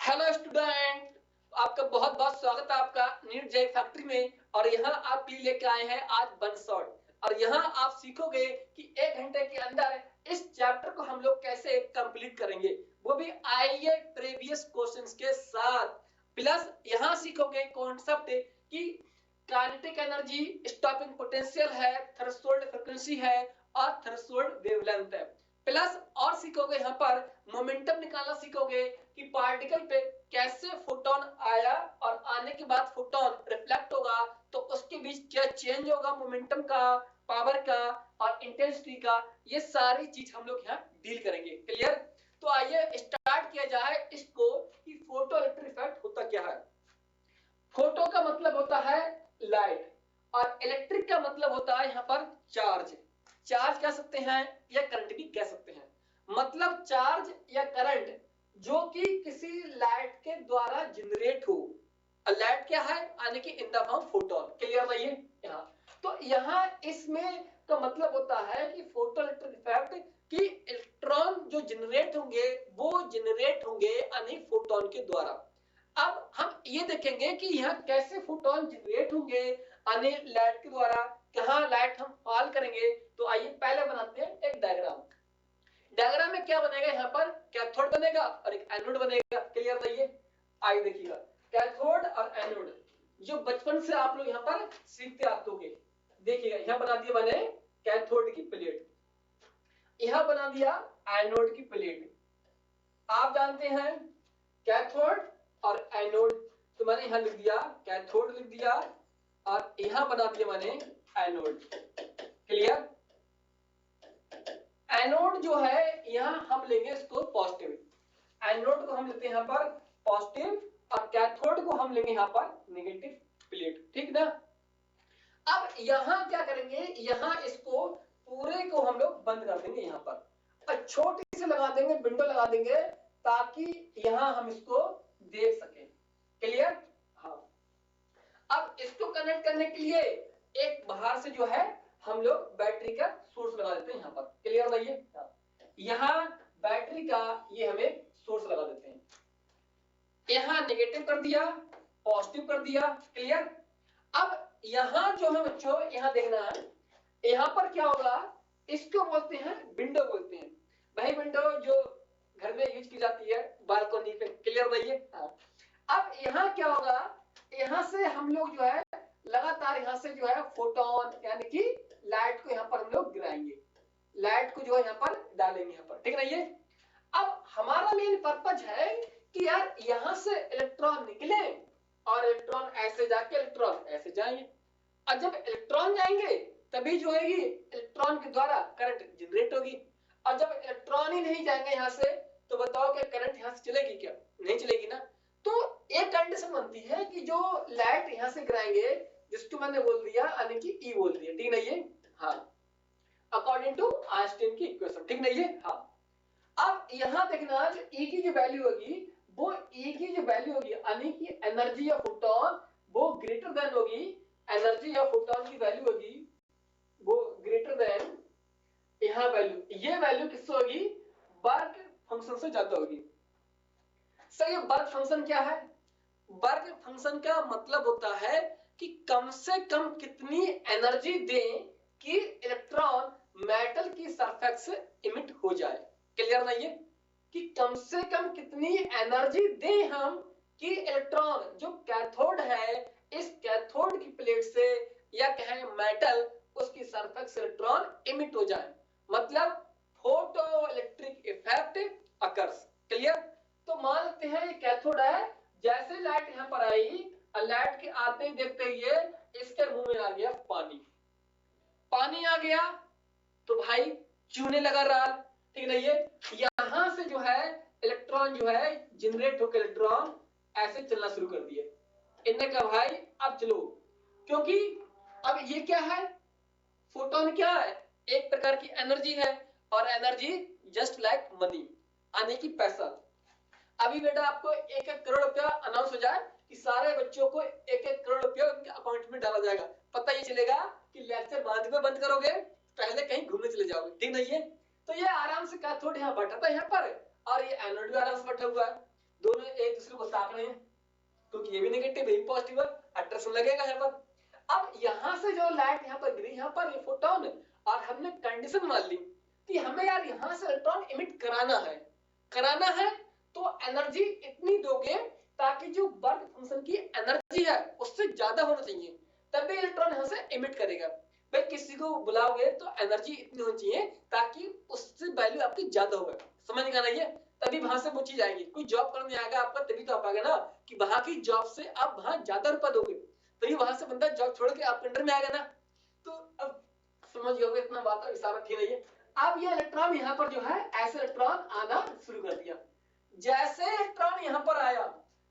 Hello student, आपका बहुत बहुत स्वागत है आपका नीट जेई फैक्ट्री में। और यहाँ आपके लिए लेके आए हैं आज वन शॉट। और यहाँ आप सीखोगे कि 1 घंटे के अंदर इस चैप्टर को हम लोग कैसे कंप्लीट करेंगे, वो भी आईए प्रीवियस क्वेश्चंस के साथ। प्लस यहाँ सीखोगे कॉन्सेप्ट कि काइनेटिक एनर्जी, स्टॉपिंग पोटेंशियल है, थ्रेशोल्ड फ्रीक्वेंसी है और थ्रेशोल्ड वेवलेंथ है। प्लस और सीखोगे यहाँ पर मोमेंटम निकालना सीखोगे कि पार्टिकल पे कैसे फोटोन आया और आने के बाद फोटोन रिफ्लेक्ट होगा तो उसके बीच क्या चेंज होगा मोमेंटम का, पावर का और इंटेंसिटी का। ये सारी चीज हम लोग यहाँ डील करेंगे। क्लियर? तो आइए स्टार्ट किया जाए इसको कि फोटो इलेक्ट्रिक इफेक्ट होता क्या है। फोटो का मतलब होता है लाइट और इलेक्ट्रिक का मतलब होता है यहाँ पर चार्ज। चार्ज कह सकते हैं या करंट भी कह सकते हैं। मतलब चार्ज या करंट जो कि किसी लाइट के द्वारा जनरेट हो। लाइट क्या है? यानी कि in the form photon. Clear है ये? यहाँ तो यहाँ इसमें का मतलब होता है कि फोटो इलेक्ट्रिक इफेक्ट कि इलेक्ट्रॉन जो जनरेट होंगे वो जनरेट होंगे यानी फोटोन के द्वारा। अब हम ये देखेंगे कि यहाँ कैसे फोटोन जनरेट होंगे यानी लाइट के द्वारा, कहाँ लाइट हम फॉल करेंगे। तो आइए पहले बनाते हैं एक डायग्राम। डायग्राम में क्या बनेगा? यहाँ पर कैथोड बनेगा और एक एनोड बनेगा। क्लियर है ये? आइए देखिएगा, कैथोड और एनोड जो बचपन से आप लोग यहाँ पर सीखते आते होंगे। देखिएगा यहाँ बना दिया मैंने कैथोड की प्लेट, यहाँ बना दिया एनोड की प्लेट। आप जानते हैं कैथोड और एनोड, तो मैंने यहाँ लिख दिया कैथोड लिख दिया और यहाँ बना दिया मैंने एनोड। क्लियर? एनोड जो है यहाँ हम लेंगे इसको पॉजिटिव, एनोड को हम लेते हैं यहाँ पर पॉजिटिव और कैथोड को हम लेंगे यहाँ पर नेगेटिव प्लेट। ठीक ना? अब यहाँ क्या करेंगे, यहाँ इसको पूरे को हम लोग बंद कर देंगे यहाँ पर और छोटी सी लगा देंगे, विंडो लगा देंगे ताकि यहाँ हम इसको देख सकें। क्लियर? हाँ। अब इसको कनेक्ट करने के लिए एक बाहर से जो है हम लोग बैटरी का सोर्स लगा देते हैं यहाँ पर। क्लियर है ये? यहाँ बैटरी का ये हमें सोर्स लगा देते हैं। यहाँ नेगेटिव कर दिया, पॉजिटिव कर दिया। क्लियर? अब यहाँ जो है बच्चों यहाँ देखना है, यहाँ पर क्या होगा, इसको बोलते हैं विंडो बोलते हैं भाई। विंडो जो घर में यूज की जाती है बालकनी पे। क्लियर भाई ये? अब यहाँ क्या होगा, यहाँ से हम लोग जो है लगातार यहाँ से जो है फोटोन यानी कि लाइट को यहाँ पर हम लोग गिराएंगे, लाइट को जो है यहाँ पर डालेंगे यहाँ पर। ठीक है ये? अब हमारा मेन पर्पज है कि यार यहाँ से इलेक्ट्रॉन निकले और इलेक्ट्रॉन ऐसे जाके इलेक्ट्रॉन ऐसे जाएंगे और जब इलेक्ट्रॉन जाएंगे तभी जो है इलेक्ट्रॉन के द्वारा करंट जनरेट होगी। और जब इलेक्ट्रॉन ही नहीं जाएंगे यहाँ से तो बताओ कि करंट यहाँ से चलेगी क्या? नहीं चलेगी ना। तो एक कंडीशन बनती है कि जो लाइट यहाँ से गिराएंगे जिसको मैंने बोल दिया यानी कि ई बोल दिया। ठीक नहीं ये? हाँ, अकॉर्डिंग टू आइंस्टाइन की इक्वेशन। ठीक नहीं ये? हाँ। अब यहाँ देखना ई की जो वैल्यू होगी वो ई की जो वैल्यू होगी यानी कि एनर्जी ऑफ फोटोन वो ग्रेटर देन होगी, एनर्जी ऑफ फोटोन की वैल्यू होगी वो ग्रेटर देन यहाँ वैल्यू, ये वैल्यू किससे होगी? वर्क फंक्शन से ज्यादा होगी। सही। वर्क फंक्शन क्या है? वर्क फंक्शन का मतलब होता है कि कम से कम कितनी एनर्जी दें कि इलेक्ट्रॉन मेटल की सरफेस से इमिट हो जाए। क्लियर ना ये? कि कम से कम कितनी एनर्जी दें हम कि इलेक्ट्रॉन जो कैथोड है इस कैथोड की प्लेट से या कहें मेटल उसकी सरफेस से इलेक्ट्रॉन इमिट हो जाए, मतलब photo electric effect occurs. Clear? तो मान लेते हैं ये कैथोड है, जैसे लाइट यहाँ पर आई और लाइट के आते ही देखते ही इसके मुंह में आ गया पानी, पानी आ गया तो भाई चूने लगा राल। ठीक है ये? यहाँ से जो है इलेक्ट्रॉन जो है जनरेट होकर इलेक्ट्रॉन ऐसे चलना शुरू कर दिए। इनने कहा भाई अब चलो, क्योंकि अब ये क्या है, फोटोन क्या है? एक प्रकार की एनर्जी है और एनर्जी जस्ट लाइक मनी यानी कि पैसा। अभी बेटा आपको 1-1 करोड़ रुपया अनाउंस हो जाए कि सारे बच्चों को 1-1 करोड़ रुपया उनके अकाउंट में डाला जाएगा, पता ये चलेगा कि लेक्चर बाद में बंद करोगे, पहले कहीं घूमने चले जाओगे। ठीक नहीं है? तो ये आराम से कैथोड यहाँ बैठा था यहाँ पर और ये एनोड भी आराम से बैठा हुआ है, दोनों एक दूसरे को को ताक रहे हैं, क्योंकि ये भी नेगेटिव, ये भी पॉजिटिव है, अट्रैक्शन लगेगा यहाँ पर। अब यहाँ से जो लाइट यहाँ पर गिरी, यहाँ पर ये फोटोन, और हमने कंडीशन मान ली कि हमें यार यहाँ से इलेक्ट्रॉन इमिट कराना है तो एनर्जी इतनी दोगे ताकि जो वर्क फंक्शन की एनर्जी है उससे ज्यादा होना चाहिए, तभी इलेक्ट्रॉन यहाँ से इमिट करेगा। भाई किसी को बुलाओगे तो एनर्जी इतनी होनी चाहिए ताकि उससे वैल्यू आपकी ज्यादा होगा, समझ गया ना ये, तभी वहां से वो चीज आएगी। कोई जॉब करने आएगा आपका तभी तो आप आएगा ना, कि वहां की जॉब से आप वहां ज्यादा रुपया दोगे तभी वहां से बंदा जॉब छोड़ के आपके अंडर में आएगा ना। तो अब समझ गए, इतना बात का इशारा थी नहीं है। अब ये इलेक्ट्रॉन यहाँ पर जो है ऐसे इलेक्ट्रॉन आना शुरू कर दिया। जैसे इलेक्ट्रॉन यहाँ पर आया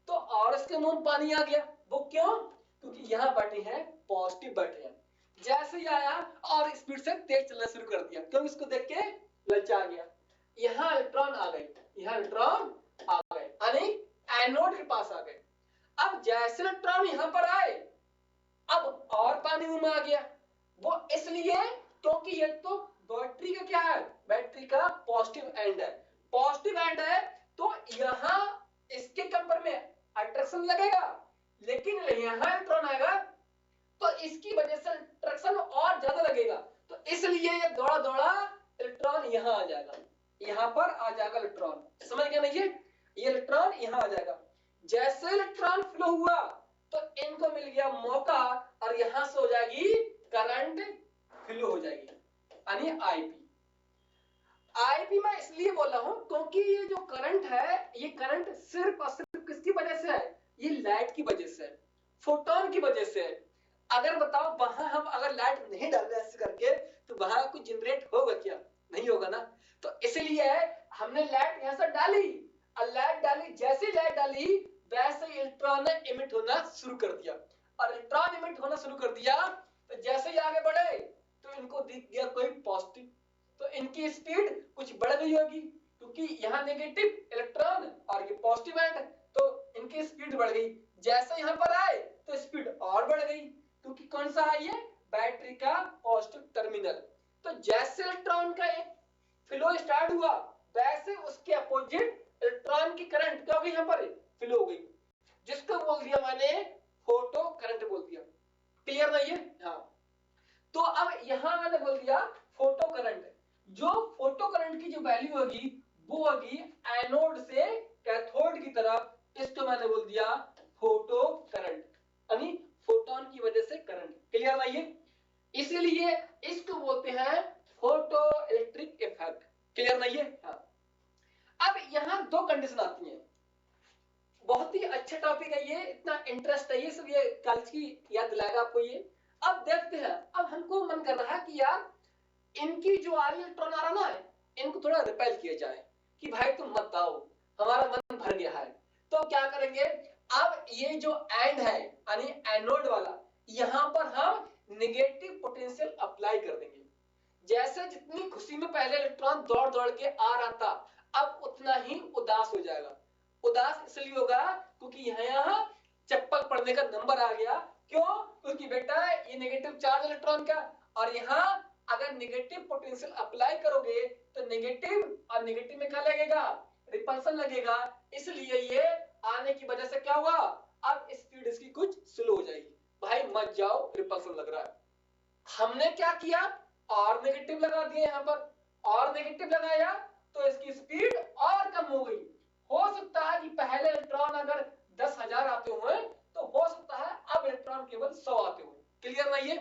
तो और इसके मुंह में पानी आ गया। वो क्यों? क्योंकि यहाँ बैठे हैं पॉजिटिव बैठे हैं। जैसे ही आया और स्पीड से तेज चलना शुरू कर दिया, क्योंकि इसको देख के ललचा गया। यहाँ इलेक्ट्रॉन आ गए, यहाँ इलेक्ट्रॉन आ गए, यानी एनोड के पास आ गए। अब जैसे इलेक्ट्रॉन यहाँ पर आए अब और पानी मुंह में आ गया। वो इसलिए क्योंकि ये तो बैटरी का क्या है, बैटरी का पॉजिटिव एंड है, पॉजिटिव एंड है तो यहाँ इसके कंपेयर में अट्रैक्शन लगेगा, लेकिन यहाँ इलेक्ट्रॉन आएगा तो इसकी वजह से अट्रैक्शन और ज्यादा लगेगा। तो इसलिए ये दौड़ा दौड़ा इलेक्ट्रॉन यहाँ आ जाएगा, यहाँ पर आ जाएगा इलेक्ट्रॉन, समझ गया ना ये इलेक्ट्रॉन यहाँ आ जाएगा। जैसे इलेक्ट्रॉन फ्लो हुआ तो इनको मिल गया मौका और यहां से हो जाएगी करंट फ्लो हो जाएगी, यानी आईपी। आईपी मैं इसलिए बोल रहा हूं क्योंकि ये जो करंट है ये करंट सिर्फ और सिर्फ किसकी वजह से है, ये लाइट की वजह से, फोटोन की वजह से। अगर बताओ वहां हम अगर लाइट नहीं डाल रहे ऐसे करके तो वहां कुछ जनरेट होगा क्या? नहीं होगा ना। तो इसलिए हमने लाइट यहां से डाली और लाइट डाली, जैसे लाइट डाली वैसे इलेक्ट्रॉन ने इमिट होना शुरू कर दिया, और इलेक्ट्रॉन इमिट होना शुरू कर दिया तो जैसे ही आगे बढ़े तो इनको दिख गया कोई पॉजिटिव, तो इनकी स्पीड कुछ बढ़ गई होगी, क्योंकि यहाँ नेगेटिव इलेक्ट्रॉन और ये पॉजिटिव एंड, तो इनकी स्पीड बढ़ गई। जैसे यहाँ पर आए तो स्पीड और बढ़ गई, क्योंकि कौन सा है ये, बैटरी का पॉजिटिव टर्मिनल। तो जैसे इलेक्ट्रॉन का एक फ्लो स्टार्ट हुआ वैसे उसके अपोजिट इलेक्ट्रॉन की करंट क्या होगी, यहाँ पर फ्लो हो गई, जिसको बोल दिया मैंने फोटो करंट बोल दिया। क्लियर नहीं है? हाँ, तो अब यहां मैंने बोल दिया फोटो करंट। जो फोटो करंट की जो वैल्यू होगी वो होगी एनोड से कैथोड की तरफ, इसको मैंने बोल दिया फोटो करंट, यानी फोटोन की वजह से करंट। क्लियर नहीं है? इसीलिए इसको बोलते हैं फोटो इलेक्ट्रिक इफेक्ट। क्लियर नहीं है? हाँ। अब यहां दो कंडीशन आती हैं, बहुत ही अच्छा टॉपिक है ये, इतना इंटरेस्ट है ये सब, ये कल की याद दिलाएगा आपको ये। अब देखते हैं, अब हमको मन कर रहा है कि यार इनकी जो आ रही इलेक्ट्रॉन आ रहा ना इनको थोड़ा रिपेल किया जाए, कि भाई तुम मत आओ हमारा मन भर गया है। तो क्या करेंगे, अब ये जो एंड है यानी एनोड वाला, यहां पर हम नेगेटिव पोटेंशियल अप्लाई कर देंगे। जैसे जितनी खुशी में पहले इलेक्ट्रॉन दौड़ दौड़ के आ रहा था अब उतना ही उदास हो जाएगा। उदास इसलिए होगा क्योंकि यहाँ चप्पल पड़ने का नंबर आ गया। क्यों? क्योंकि बेटा ये नेगेटिव चार्ज इलेक्ट्रॉन का, और यहाँ अगर नेगेटिव पोटेंशियल अप्लाई करोगे तो नेगेटिव और नेगेटिव में क्या लगेगा, रिपल्सन लगेगा। इसलिए ये आने की वजह से क्या हुआ, अब स्पीड इसकी कुछ स्लो हो जाएगी। भाई मत जाओ, रिपल्सन लग रहा है। हमने क्या किया, और नेगेटिव लगा दिया, यहाँ पर और नेगेटिव लगाया तो इसकी स्पीड और कम हो गई। हो सकता है कि पहले इलेक्ट्रॉन अगर 10,000 आते हुए तो हो सकता है अब इलेक्ट्रॉन केवल 100 आते हुए। क्लियर नहीं है?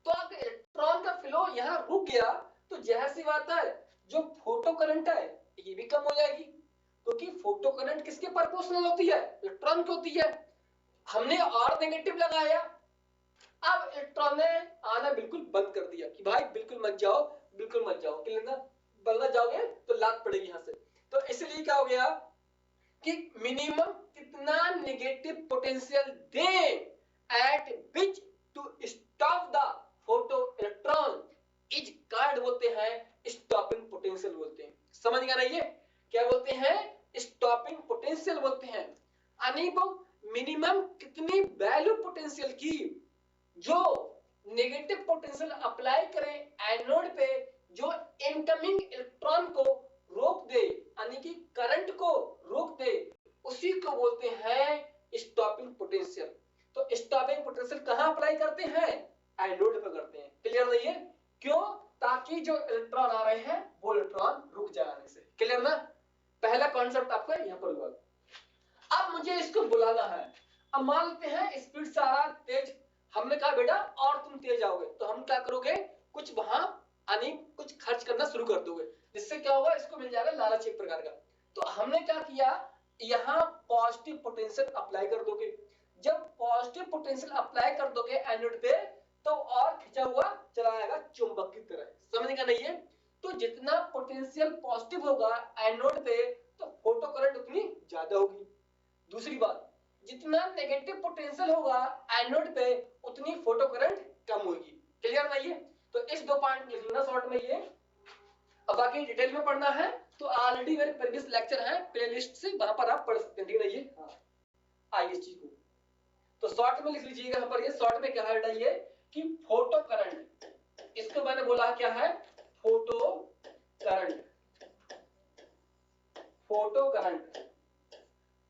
तो अगर इलेक्ट्रॉन का फ्लो यहाँ रुक गया तो जैसी बात है जो फोटो करंट है ये भी कम हो जाएगी, क्योंकि फोटो करंट किसके प्रोपोर्शनल होती है, इलेक्ट्रॉन की होती है। हमने और नेगेटिव लगाया, अब इलेक्ट्रॉन ने आना बिल्कुल बंद कर दिया कि भाई बिल्कुल मत जाओ, बिल्कुल मत जाओ। क्लियर ना? बलना जाओगे तो लात पड़ेगी यहाँ से। तो इसलिए क्या हो गया कि मिनिमम कितना नेगेटिव पोटेंशियल दें at which to stop the photo electron is called बोलते हैं स्टॉपिंग पोटेंशियल बोलते हैं। समझ गया ना? ये क्या बोलते हैं, स्टॉपिंग पोटेंशियल बोलते हैं। यानी वो मिनिमम कितनी वैल्यू पोटेंशियल की जो नेगेटिव पोटेंशियल अप्लाई करें एनोड पे, जो इनकमिंग इलेक्ट्रॉन को रोक दे यानी कि करंट को रोक दे, उस उसी को बोलते हैं स्टॉपिंग पोटेंशियल। तो स्टॉपिंग पोटेंशियल कहां अप्लाई करते हैं? एनोड पे करते हैं। क्लियर नहीं है? क्यों? ताकि जो इलेक्ट्रॉन आ रहे हैं वो इलेक्ट्रॉन रुक जाए आने से। क्लियर ना? पहला कॉन्सेप्ट आपका यहां पर हुआ। अब मुझे इसको बुलाना है। अब मान लेते हैं स्पीड से आ रहा तेज, हमने कहा बेटा और तुम तेज आओगे, तो हम क्या करोगे, कुछ वहां यानी कुछ खर्च करना शुरू कर दोगे, जिससे क्या होगा, इसको मिल जाएगा लालच एक प्रकार का। तो हमने क्या किया, यहाँ पॉजिटिव पोटेंशियल अप्लाई कर दोगे। जब पॉजिटिव पोटेंशियल अप्लाई कर दोगे एनोड पे, तो और खिंचा हुआ चला जाएगा चुंबक की तरह। समझने का नहीं है? तो जितना पोटेंशियल पॉजिटिव होगा एनोड पे, तो फोटो करंट उतनी ज्यादा होगी। दूसरी बात, जितना नेगेटिव पोटेंशियल होगा एनोड पे, उतनी फोटो करंट कम होगी। क्लियर नहीं है? तो इस दो पॉइंट लिख लेना शॉर्ट में ये। अब बाकी डिटेल में पढ़ना है तो ऑलरेडी मेरे प्रीवियस लेक्चर है प्लेलिस्ट से, वहां पर आप पढ़ सकते हैं। ठीक है? ये हाँ आइए इस चीज को तो शॉर्ट में लिख लीजिएगा। यहाँ पर ये शॉर्ट में क्या है बेटा, ये कि फोटो करंट, इसको मैंने बोला क्या है, photo current. Photo current,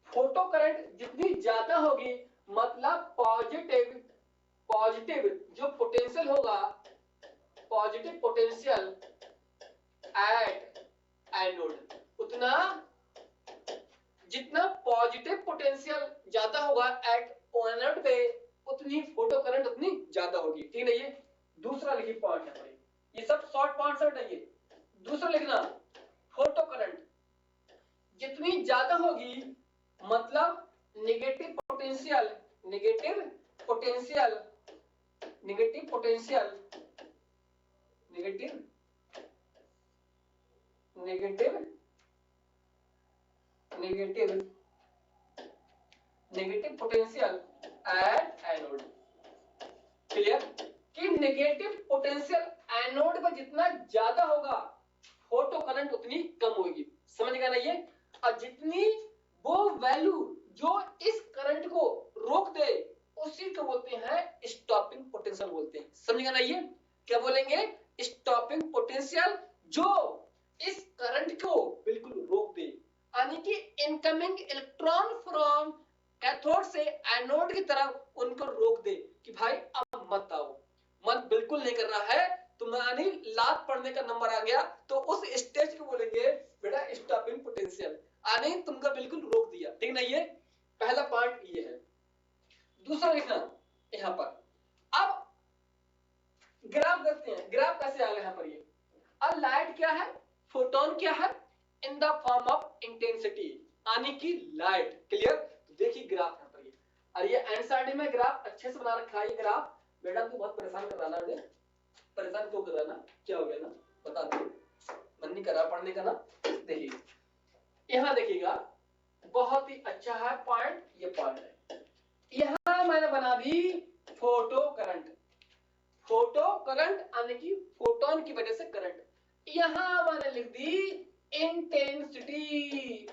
photo current जितनी ज्यादा होगी, मतलब पॉजिटिव जो पोटेंशियल होगा, पॉजिटिव पोटेंशियल एट एनोड, उतना जितना पॉजिटिव पोटेंशियल ज्यादा होगा एट एनोड पे, उतनी फोटो करंट उतनी ज्यादा होगी। ठीक है? ये दूसरा लिखिए पॉइंट है भाई, ये सब शॉर्ट पॉइंट्स है। ये दूसरा लिखना, फोटो करंट जितनी ज्यादा होगी, मतलब negative potential, negative potential, negative potential, negative negative negative negative potential at anode. Clear? कि नेगेटिव पोटेंशियल एनोड पर जितना ज्यादा होगा, फोटो करंट उतनी कम होगी। समझ गया ना ये? और जितनी वो वैल्यू जो इस करंट को रोक दे, उसी को बोलते हैं स्टॉपिंग पोटेंशियल बोलते हैं। समझेगा ना ये? क्या बोलेंगे? स्टॉपिंग पोटेंशियल, जो इस करंट को बिल्कुल रोक दे, यानी कि इनकमिंग इलेक्ट्रॉन फ्रॉम कैथोड से एनोड की तरफ उनको रोक दे कि भाई अब मत आओ, मन बिल्कुल नहीं कर रहा है, तुम्हारी लात पड़ने का नंबर आ गया, तो उस स्टेज को बोलेंगे बेटा स्टॉपिंग पोटेंशियल, यानी तुमको बिल्कुल रोक दिया। ठीक नहीं है? पहला पार्ट ये है। दूसरा लिखना यहां पर। अब ग्राफ देखते हैं, ग्राफ कैसे आएगा यहां पर। ये अब लाइट क्या है, फोटोन क्या है, in the form of intensity, यानी कि लाइट। क्लियर? तो देखिए ग्राफ यहां पर ये, और ये एनसीईआरटी में ग्राफ अच्छे से बना रखा है। ये ग्राफ बेटा तू बहुत परेशान कर रहा है ना, परेशान क्यों कर रहा है ना, क्या हो गया ना, बता दो, मन नहीं कर रहा पढ़ने का ना। देखिए यहां देखिएगा, बहुत ही अच्छा है पॉइंट, ये पॉइंट है। यहां मैंने बना दी फोटो करंट, फोटो करंट यानी कि फोटोन की वजह से करंट। यहां मैंने लिख दी इंटेंसिटी,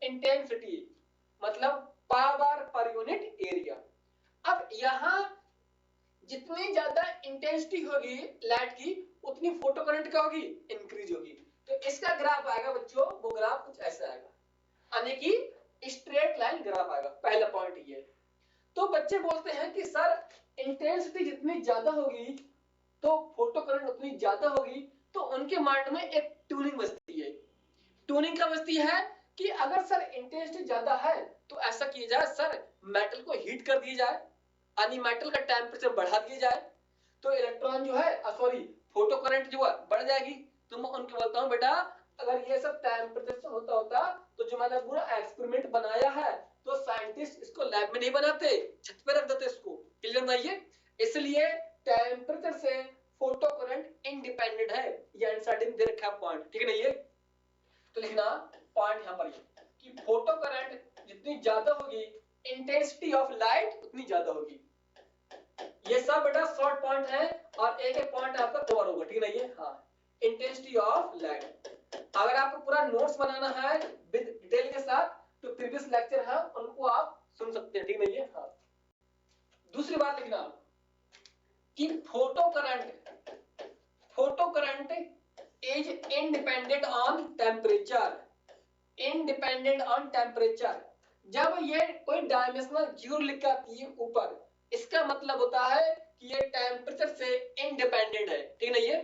इंटेंसिटी मतलब पावर पर यूनिट एरिया। अब यहां जितनी ज्यादा इंटेंसिटी होगी लाइट की, उतनी फोटो करंट क्या होगी, इंक्रीज होगी। तो इसका ग्राफ आएगा बच्चों, वो ग्राफ कुछ ऐसा आएगा, यानी कि स्ट्रेट लाइन ग्राफ आएगा। पहला पॉइंट ये। तो बच्चे बोलते हैं कि सर इंटेंसिटी जितनी ज्यादा होगी तो फोटो करंट उतनी ज्यादा होगी, तो उनके माइंड में एक ट्यूनिंग बजती है। ट्यूनिंग क्या बजती है कि अगर सर इंटेंसिटी ज्यादा है तो ऐसा किया जाए, सर मेटल को हीट कर दिया जाए, यानी मेटल का टेम्परेचर बढ़ा दिया जाए, तो इलेक्ट्रॉन जो है सॉरी फोटो करंट जो है बढ़ जाएगी। तो मैं उनको बोलता हूं बेटा अगर ये सब टेम्परेचर से होता तो जो मैंने पूरा एक्सपेरिमेंट बनाया है, तो साइंटिस्ट इसको लैब में नहीं बनाते, छत पे रख देते इसको। क्लियर नहीं है? इसलिए टेम्परेचर से फोटो करंट इंडिपेंडेंट है, ये एनसीईआरटी में दे रखा है पॉइंट। ठीक है नहीं? ये तो लिखना पॉइंट यहां पर कि फोटो करंट जितनी ज्यादा होगी, इंटेंसिटी ऑफ लाइट उतनी ज्यादा होगी। ये सब बेटा शॉर्ट पॉइंट है, और एक एक पॉइंट आपका कवर होगा। ठीक नहीं है? हाँ, इंटेंसिटी ऑफ लाइट। अगर आपको पूरा नोट्स बनाना है विद डिटेल के साथ, तो प्रीवियस लेक्चर है उनको आप सुन सकते हैं। ठीक नहीं है? हाँ। दूसरी बात लिखना कि photo current is independent on temperature, independent on temperature, जब ये कोई डायमेंशनल जीरो लिख के आती है ऊपर, इसका मतलब होता है कि ये टेम्परेचर से इंडिपेंडेंट है, ठीक है ये,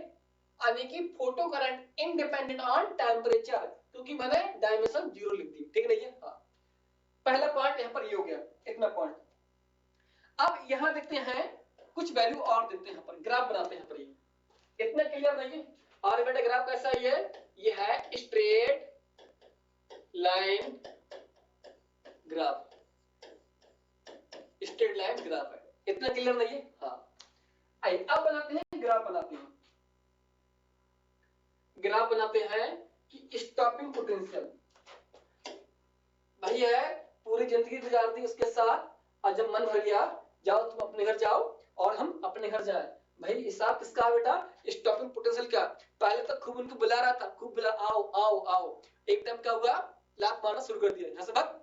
यानी कि photo current independent on temperature, क्योंकि मैंने डायमेंशन जीरो लिख दी, ठीक है ये। हाँ, पहला पॉइंट यहाँ पर ये हो गया, इतना पॉइंट। अब यहाँ देखते हैं कुछ वैल्यू और देते हैं, यहाँ पर ग्राफ बनाते हैं, यहाँ पर ये इतना क्लियर नहीं। और बेटा ग्राफ कैसा है ये है straight line graph, straight line graph है, इतना क्लियर नहीं है। हाँ, आइए अब बनाते हैं ग्राफ, बनाते हैं ग्राफ बनाते हैं कि स्टॉपिंग पोटेंशियल, भाई है पूरी जिंदगी गुजार दी उसके साथ, और जब मन भर गया जाओ तुम अपने घर जाओ और हम अपने घर जाए। भाई हिसाब किसका है बेटा, स्टॉपिंग पोटेंशियल का। पहले तो खूब उनको बुला रहा था, खूब बुला आओ आओ आओ, एक टाइम क्या हुआ, लात मारना शुरू कर दिया, यहाँ से भाग,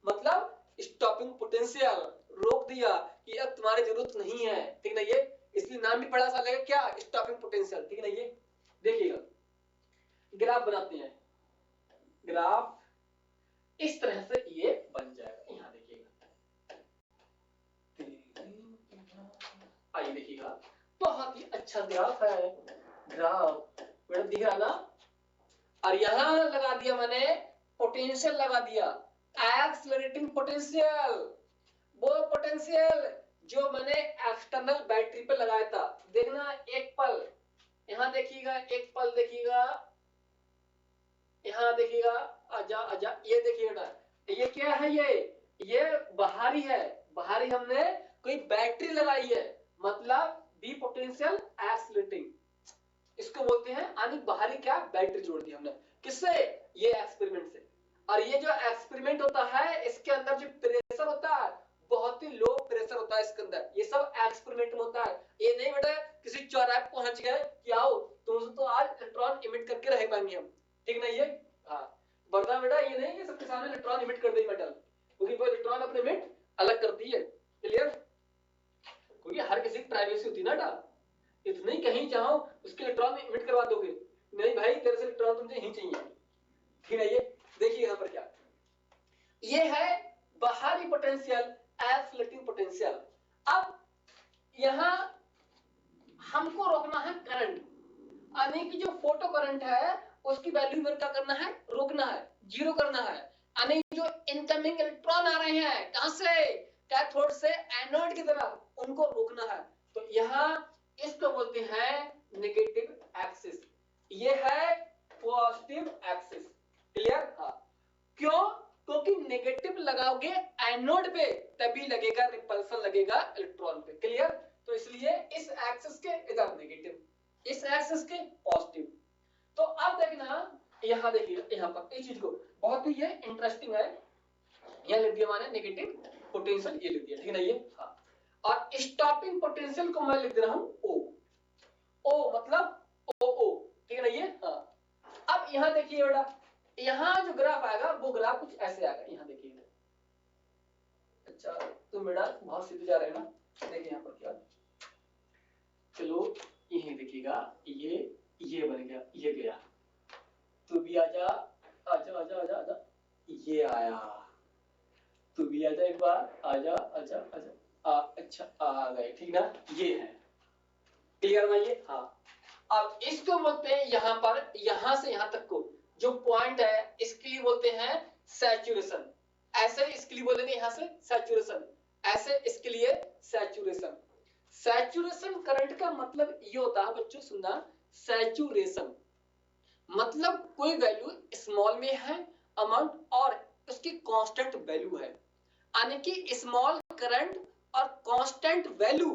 मतलब स्टॉपिंग पोटेंशियल रोक दिया कि अब तुम्हारी जरूरत नहीं है, ठीक ना ये, इसलिए नाम भी बड़ा सा लगेगा क्या, स्टॉपिंग पोटेंशियल, ठीक ना ये। देखिएगा ग्राफ बनाते हैं, ग्राफ इस तरह से ये बन जाएगा, यहाँ देखिएगा, आइए देखिएगा, बहुत ही अच्छा ग्राफ है, ग्राफ बेटा दिख रहा ना। और यहां लगा दिया मैंने पोटेंशियल, लगा दिया एक्सेलरेटिंग पोटेंशियल, वो पोटेंशियल जो मैंने एक्सटर्नल बैटरी पे लगाया था। देखना एक पल, यहां देखिएगा, एक पल देखिएगा, यहां देखिएगा, आजा आजा, ये देखिएगा, ये क्या है, ये बाहरी है, बाहरी हमने कोई बैटरी लगाई है, मतलब बी पोटेंशियल एक्सेलरेटिंग, इसको बोलते हैं, यानी बाहरी क्या बैटरी जोड़ दी हमने, किससे, ये एक्सपेरिमेंट से। और ये जो एक्सपेरिमेंट होता है इसके अंदर जो प्रेशर होता है बहुत ही लो प्रेशर होता है इसके अंदर, ये सब एक्सपेरिमेंट में होता है। ये नहीं बेटा किसी चौराहे पे पहुंच गए कि आओ तुमसे तो आज इलेक्ट्रॉन इमिट करके रह पाएंगे हम, ठीक ना ये। हाँ, वरना बेटा ये नहीं कि सबके सामने इलेक्ट्रॉन इमिट कर दे मेटल, क्योंकि वो इलेक्ट्रॉन अपने इमिट अलग करती है, क्लियर, क्योंकि हर किसी की प्राइवेसी होती है ना बेटा, इतना ही कहीं चाहो उसके इलेक्ट्रॉन इमिट करवा दोगे, नहीं भाई तेरे से इलेक्ट्रॉन तुझे ही चाहिए, ठीक है ये। देखिए यहाँ पर क्या, ये है बाहरी पोटेंशियल, एक्सेलरेटिंग पोटेंशियल। अब यहां हमको रोकना है करंट, यानी कि जो फोटो करंट है उसकी वैल्यू में क्या करना है, रोकना है, जीरो करना है, यानी जो इनकमिंग इलेक्ट्रॉन आ रहे हैं कहां से, कैथोड से एनोड की तरफ, उनको रोकना है। तो यहां इसको बोलते हैं नेगेटिव एक्सिस, ये है पॉजिटिव एक्सिस, क्लियर। हाँ, क्यों, क्योंकि नेगेटिव लगाओगे एनोड पे तभी लगेगा रिपल्सन, लगेगा इलेक्ट्रॉन पे, क्लियर। तो इसलिए इस एक्सिस के इधर नेगेटिव, इस एक्सिस के पॉजिटिव। तो अब देखना यहां देखिए, यहां पर इस चीज को बहुत ही ये इंटरेस्टिंग है, यहां लिख दिया मैंने नेगेटिव पोटेंशियल, ये लिख दिया, ठीक है ना ये। हाँ, और स्टॉपिंग पोटेंशियल को मैं लिख रहा हूं ओ, ओ मतलब ओ ओ, ठीक है ना ये। हाँ, अब यहां देखिए बेटा, यहां जो ग्राफ आएगा वो ग्राफ कुछ ऐसे आएगा, यहां देखिए, अच्छा तुम बेटा बहुत सीधे जा रहे हैं ना, देखिए यहां पर क्या, चलो यही देखिएगा, ये बन गया, ये गया, तू भी आजा आजा आजा आजा आजा, ये आया, तू भी आजा एक बार, आजा आजा आजा, अच्छा आ गए, ठीक ना, ये है, क्लियर ना ये। हाँ, अब इसको बोलते हैं यहां पर, यहां से यहां तक को जो पॉइंट है इसके लिए बोलते हैं सैचुरेशन, ऐसे इसके लिए बोलेंगे यहां से सैचुरेशन, ऐसे इसके लिए सैचुरेशन। सैचुरेशन करंट का मतलब ये होता है बच्चों, सुनना, सैचुरेशन मतलब कोई वैल्यू स्मॉल में है अमाउंट और उसकी कांस्टेंट वैल्यू है, यानी कि स्मॉल करंट और कांस्टेंट वैल्यू,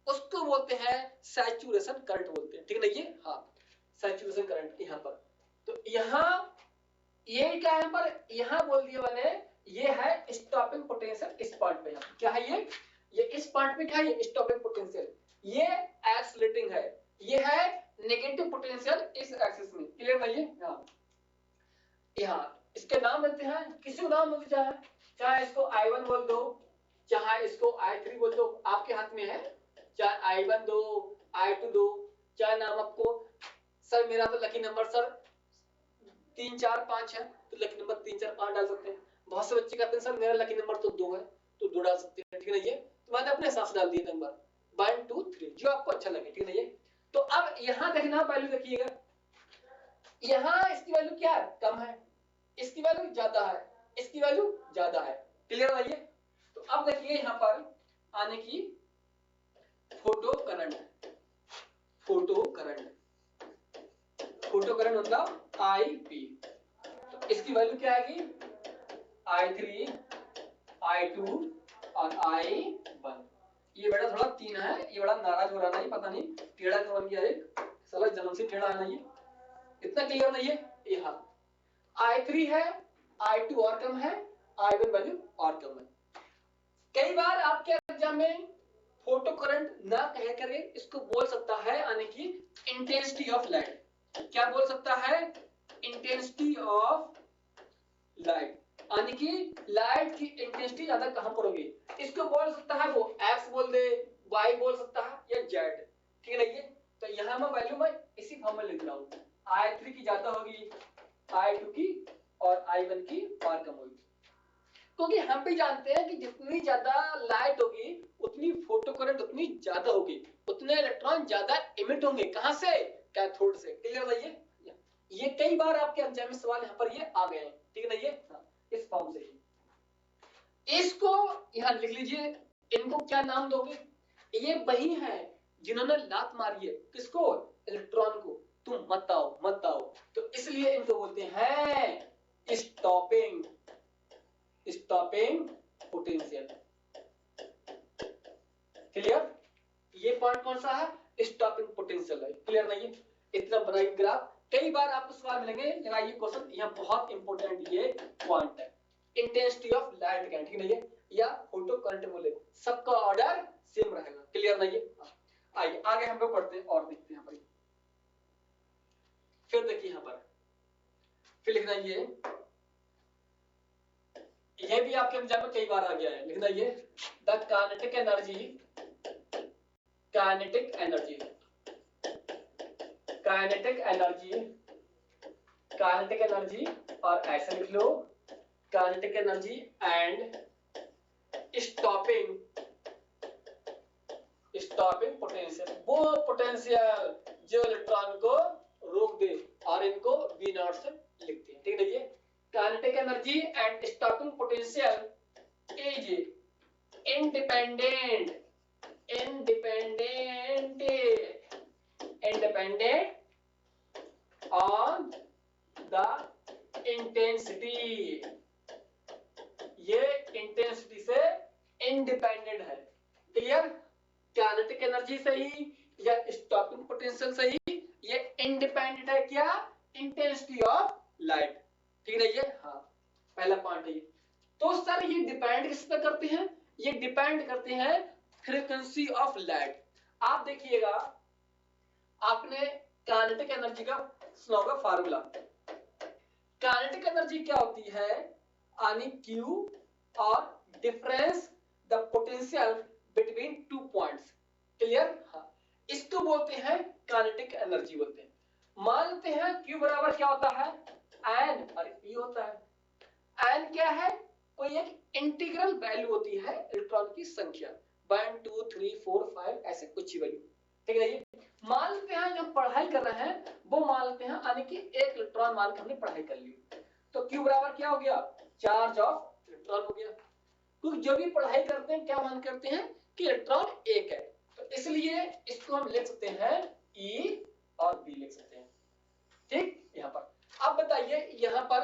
उसको बोलते हैं सैचुरेशन करंट बोलते हैं, ठीक है ना ये। हाँ, सैचुरेशन करंट यहाँ पर, तो यहाँ ये क्या है पर, यहाँ बोल दिया मैंने, ये है स्टॉपिंग पोटेंशियल, इस पॉइंट पे यहाँ क्या है, ये इस पॉइंट पे क्या है, ये स्टॉपिंग पोटेंशियल, ये एक्सेलरेटिंग है, ये है नेगेटिव पोटेंशियल इस एक्सिस में, क्लियर ना ये। हाँ, यहाँ इसके नाम देते हैं, किसी को नाम बोलते चाहे, चाहे इसको I1 बोल दो, चाहे इसको I3 बोल दो, आपके हाथ में है, चाहे I1 दो, I2 दो, चाहे नाम आपको, सर मेरा तो लकी नंबर सर 3 4 5 है, तो लकी नंबर 3 4 5 डाल सकते हैं, बहुत से बच्चे कहते हैं सर मेरा लकी नंबर तो 2 है, तो 2 डाल सकते हैं, ठीक है ये, तो मैंने अपने हिसाब से डाल दिए नंबर 1 2 3 जो आपको अच्छा लगे, ठीक है ये। तो अब यहाँ देखना वैल्यू देखिएगा, यहाँ इसकी वैल्यू क्या है, कम है, इसकी वैल्यू ज्यादा है, इसकी वैल्यू ज्यादा है, क्लियर है ये। तो अब देखिए यहाँ पर आने की photo current, photo current, photo current मतलब IP, तो इसकी वैल्यू क्या आएगी I3 I2 और I1। ये बेटा थोड़ा 3 है, ये बड़ा नाराज हो रहा नहीं, पता नहीं टेढ़ा क्यों बन गया, एक साला जन्म से टेढ़ा है ना ये, इतना क्लियर नहीं है। यहाँ I3 है, I2 और कम है, I1 वैल्यू और कम है। कई बार आपके एग्जाम में फोटो करंट ना कह करे इसको बोल सकता है यानी कि इंटेंसिटी ऑफ लाइट, क्या बोल सकता है, इंटेंसिटी ऑफ लाइट, यानी कि लाइट की इंटेंसिटी ज्यादा कहां पर होगी, इसको बोल सकता है वो x बोल दे, y बोल सकता है या z, ठीक है ना ये। तो यहां मैं वैल्यू मैं इसी फॉर्म में लिख रहा हूं, I3 की ज्यादा होगी, I2 की और I1 की और कम होगी, क्योंकि हम भी जानते हैं कि जितनी ज्यादा लाइट होगी उतनी फोटो करंट उतनी ज्यादा होगी, उतने इलेक्ट्रॉन ज्यादा इमिट होंगे, कहां से, कैथोड से, क्लियर है ये कई बार आपके एग्जाम में सवाल यहाँ पर ये आ गए हैं, ठीक है ना ये, इस फॉर्म से ही इसको यहाँ लिख लीजिए। इनको क्या नाम दोगे, ये वही है जिन्होंने लात मारी है, किसको, इलेक्ट्रॉन को, तुम मत आओ मत आओ, तो इसलिए इनको बोलते हैं स्टॉपिंग, स्टॉपिंग पोटेंशियल, क्लियर। ये पॉइंट कौन सा है, स्टॉपिंग पोटेंशियल है, क्लियर नहीं, इतना बनाइए ग्राफ, कई बार आपको सवाल मिलेंगे, लगाइए क्वेश्चन, यहाँ बहुत इंपॉर्टेंट ये पॉइंट है, इंटेंसिटी ऑफ लाइट का, ठीक है या फोटो करंट बोले, सबका ऑर्डर सेम रहेगा, क्लियर नहीं है। आइए आगे हम लोग पढ़ते हैं और देखते हैं यहाँ पर, फिर देखिए यहाँ पर फिर लिखना ये भी आपके एग्जाम में कई बार आ गया है, लिखना ये the kinetic energy, kinetic energy, kinetic energy, kinetic energy, और ऐसे लिख लो kinetic energy and stopping, stopping potential, वो पोटेंशियल जो इलेक्ट्रॉन को रोक दे, और इनको V नॉट से लिखते हैं, ठीक है ये। Kinetic energy and stopping potential is independent, independent, independent on the intensity, ये इंटेंसिटी से इंडिपेंडेंट है, क्लियर। काइनेटिक एनर्जी से ही या स्टॉपिंग पोटेंशियल से ही ये इंडिपेंडेंट है, क्या, इंटेंसिटी ऑफ लाइट, ठीक है ये, हाँ पहला पॉइंट है ये। तो सर ये डिपेंड किस पे करते हैं, ये डिपेंड करते हैं फ्रीक्वेंसी ऑफ लाइट। आप देखिएगा आपने काइनेटिक एनर्जी का सुना होगा फार्मूला, काइनेटिक एनर्जी क्या होती है, यानी Q और difference the potential between two points, clear, हाँ इसको बोलते हैं काइनेटिक एनर्जी बोलते हैं। मानते हैं Q बराबर क्या होता है, N और P होता है। N क्या है, कोई एक इंटीग्रल वैल्यू होती है इलेक्ट्रॉन की संख्या, 1 2 3 4 5 ऐसे कुछ ही वैल्यू, ठीक है ये। मान लेते हैं जो पढ़ाई कर रहे हैं वो मान लेते हैं यानी कि एक इलेक्ट्रॉन मान के हमने पढ़ाई कर ली, तो Q बराबर क्या हो गया, चार्ज ऑफ इलेक्ट्रॉन हो गया, क्योंकि जो भी पढ़ाई करते हैं क्या मान करते हैं कि इलेक्ट्रॉन एक है, तो इसलिए इसको हम लिख सकते हैं E और B लिख सकते हैं, ठीक। यहाँ पर अब बताइए यहाँ पर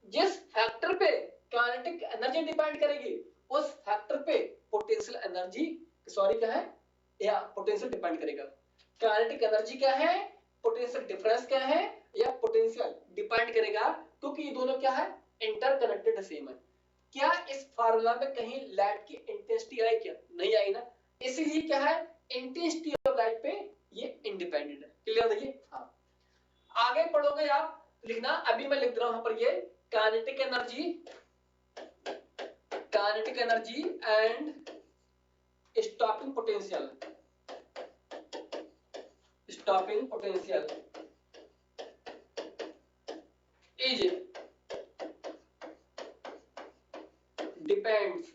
जिस फैक्टर पे काइनेटिक एनर्जी डिपेंड करेगी उस फैक्टर पे पोटेंशियल एनर्जी, सॉरी क्या है, या पोटेंशियल डिपेंड करेगा। काइनेटिक एनर्जी क्या है, पोटेंशियल डिफरेंस क्या है, या पोटेंशियल डिपेंड करेगा, क्योंकि ये दोनों क्या है, इंटरकनेक्टेड सेम है। क्या इस फार्मूला में कहीं लाइट की इंटेंसिटी आई, क्या नहीं आई ना, इसलिए क्या है, इंटेंसिटी ऑफ लाइट पे ये इंडिपेंडेंट है, क्लियर है ये, हाँ। आगे पढ़ोगे आप, लिखना अभी मैं लिख रहा हूं यहां पर ये kinetic energy, kinetic energy and stopping potential, stopping potential is depends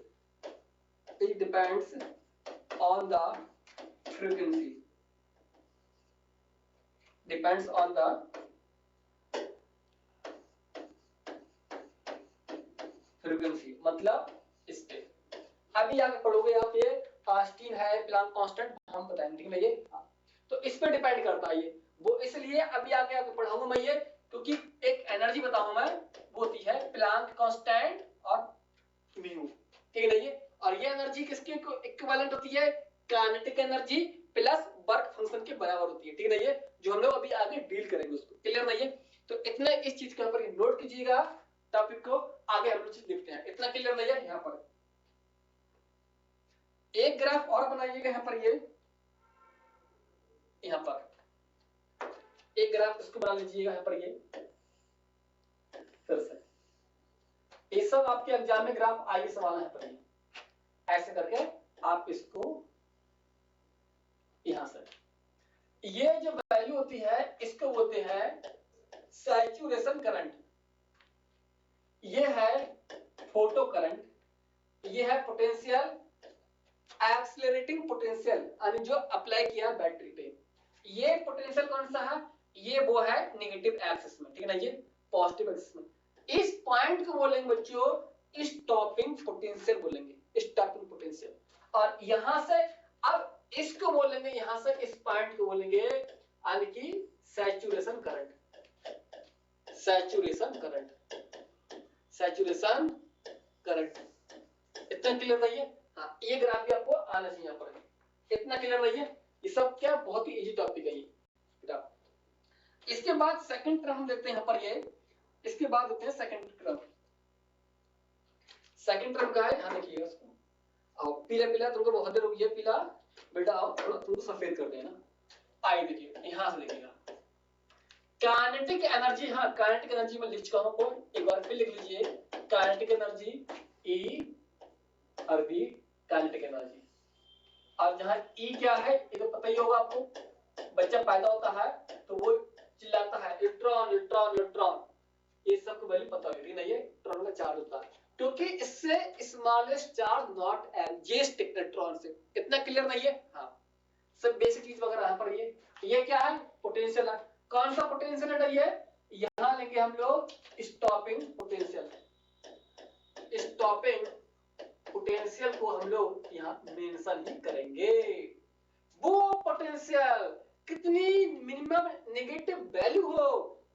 on the frequency, depends on the frequency, मतलब इस पे अभी आगे पढ़ोगे आप, ये स्टीन है प्लांक कांस्टेंट हम बताएंगे, ठीक है ये। तो इस पे डिपेंड करता है ये, वो इसलिए अभी आगे पढ़ाऊंगा मैं ये, क्योंकि एक एनर्जी बताऊंगा मैं, वो होती है प्लांक कांस्टेंट और म्यू, ठीक है ये। और ये एनर्जी किसके इक्विवेलेंट होती है, kinetic energy plus work function के बराबर होती है, ठीक है ये, जो हम लोग अभी आगे डील करेंगे उसको, क्लियर नहीं है। तो इतना इस चीज के ऊपर नोट कीजिएगा टॉपिक को, आगे हम लोग देखते हैं, इतना क्लियर नहीं है। यहाँ पर एक ग्राफ और बनाइएगा, यहाँ पर ये, यहाँ पर एक ग्राफ इसको बना लीजिएगा, यहाँ पर ये फिर से, ये सब आपके एग्जाम में ग्राफ आगे सवाल है पर, ऐसे करके आप इसको यहां से, ये जो वैल्यू होती है इसको बोलते हैं सैचुरेशन करंट, ये है फोटो करंट, ये है पोटेंशियल एक्सीलरेटिंग पोटेंशियल, यानी जो अप्लाई किया बैटरी पे, ये पोटेंशियल कौन सा है, ये वो है नेगेटिव एक्सिस में, ठीक है ना, ये पॉजिटिव एक्सिस में। इस पॉइंट को बोलेंगे बच्चों स्टॉपिंग पोटेंशियल बोलेंगे, स्टॉपिंग पोटेंशियल। और यहां से अब इसको बोलेंगे, यहां से इस पॉइंट को बोलेंगे यानी कि saturation current, saturation current, saturation current. इतना क्लियर रही है। हाँ, ये ग्राफ भी आपको आना चाहिए यहाँ पर, इतना क्लियर रही है। ये सब क्या बहुत ही इजी टॉपिक है ये ग्राफ। इसके बाद सेकंड टर्म देखते हैं यहाँ पर, ये इसके बाद होते हैं सेकंड टर्म। सेकंड टर्म का है, ध्यान रखिएगा उसको। आओ पीला पीला तुमको बहुत देर हो गई है, पीला बेटा आओ थोड़ा तुमको सफेद कर देना। आइए देखिए यहां से देखिएगा काइनेटिक एनर्जी, हाँ काइनेटिक एनर्जी में लिख चुका हूं आपको, एक बार फिर लिख लीजिए, काइनेटिक एनर्जी ई और बी काइनेटिक एनर्जी। और जहां ई क्या है ये तो पता ही होगा आपको, बच्चा पैदा होता है तो वो चिल्लाता है इलेक्ट्रॉन इलेक्ट्रॉन इलेक्ट्रॉन, ये सबको वैल्यू पता होगी ना, ये इलेक्ट्रॉन का चार्ज होता है, क्योंकि इससे smallest charge not adjust electron से। इतना क्लियर नहीं है। हाँ सब बेसिक चीज वगैरह यहाँ पर, ये क्या है पोटेंशियल है, कौन सा पोटेंशियल है ये, यहाँ लेंगे हम लोग स्टॉपिंग पोटेंशियल, स्टॉपिंग पोटेंशियल को हम लोग यहाँ मेंशन ही करेंगे। वो पोटेंशियल कितनी मिनिमम नेगेटिव वैल्यू हो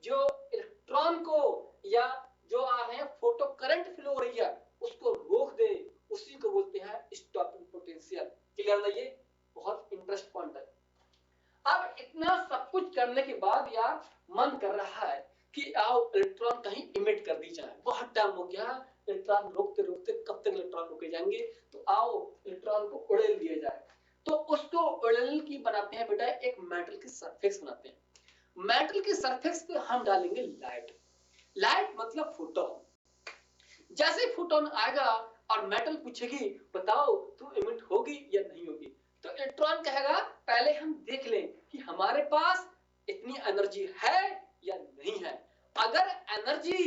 जो इलेक्ट्रॉन को या जो आ रहे हैं फोटो करंट फ्लो हो रही है उसको रोक दे, उसी को बोलते हैं स्टॉपिंग पोटेंशियल। क्लियर है, ये बहुत इंटरेस्ट पॉइंट है। अब इतना सब कुछ करने के बाद यार मन कर रहा है कि आओ इलेक्ट्रॉन कहीं इमिट कर दी जाए, बहुत टाइम हो गया इलेक्ट्रॉन रोकते रोकते, कब तक इलेक्ट्रॉन रोके जाएंगे, तो आओ इलेक्ट्रॉन को उड़ेल दिया जाए। तो उसको उड़ेल की बनाते हैं बेटा, एक मेटल की सरफेस बनाते हैं। मेटल की सरफेस पे हम डालेंगे लाइट, लाइट मतलब फोटोन। जैसे फोटोन आएगा और मेटल पूछेगी बताओ तुम इमिट होगी या नहीं होगी, तो इलेक्ट्रॉन कहेगा पहले हम देख लें कि हमारे पास इतनी एनर्जी है या नहीं है। अगर एनर्जी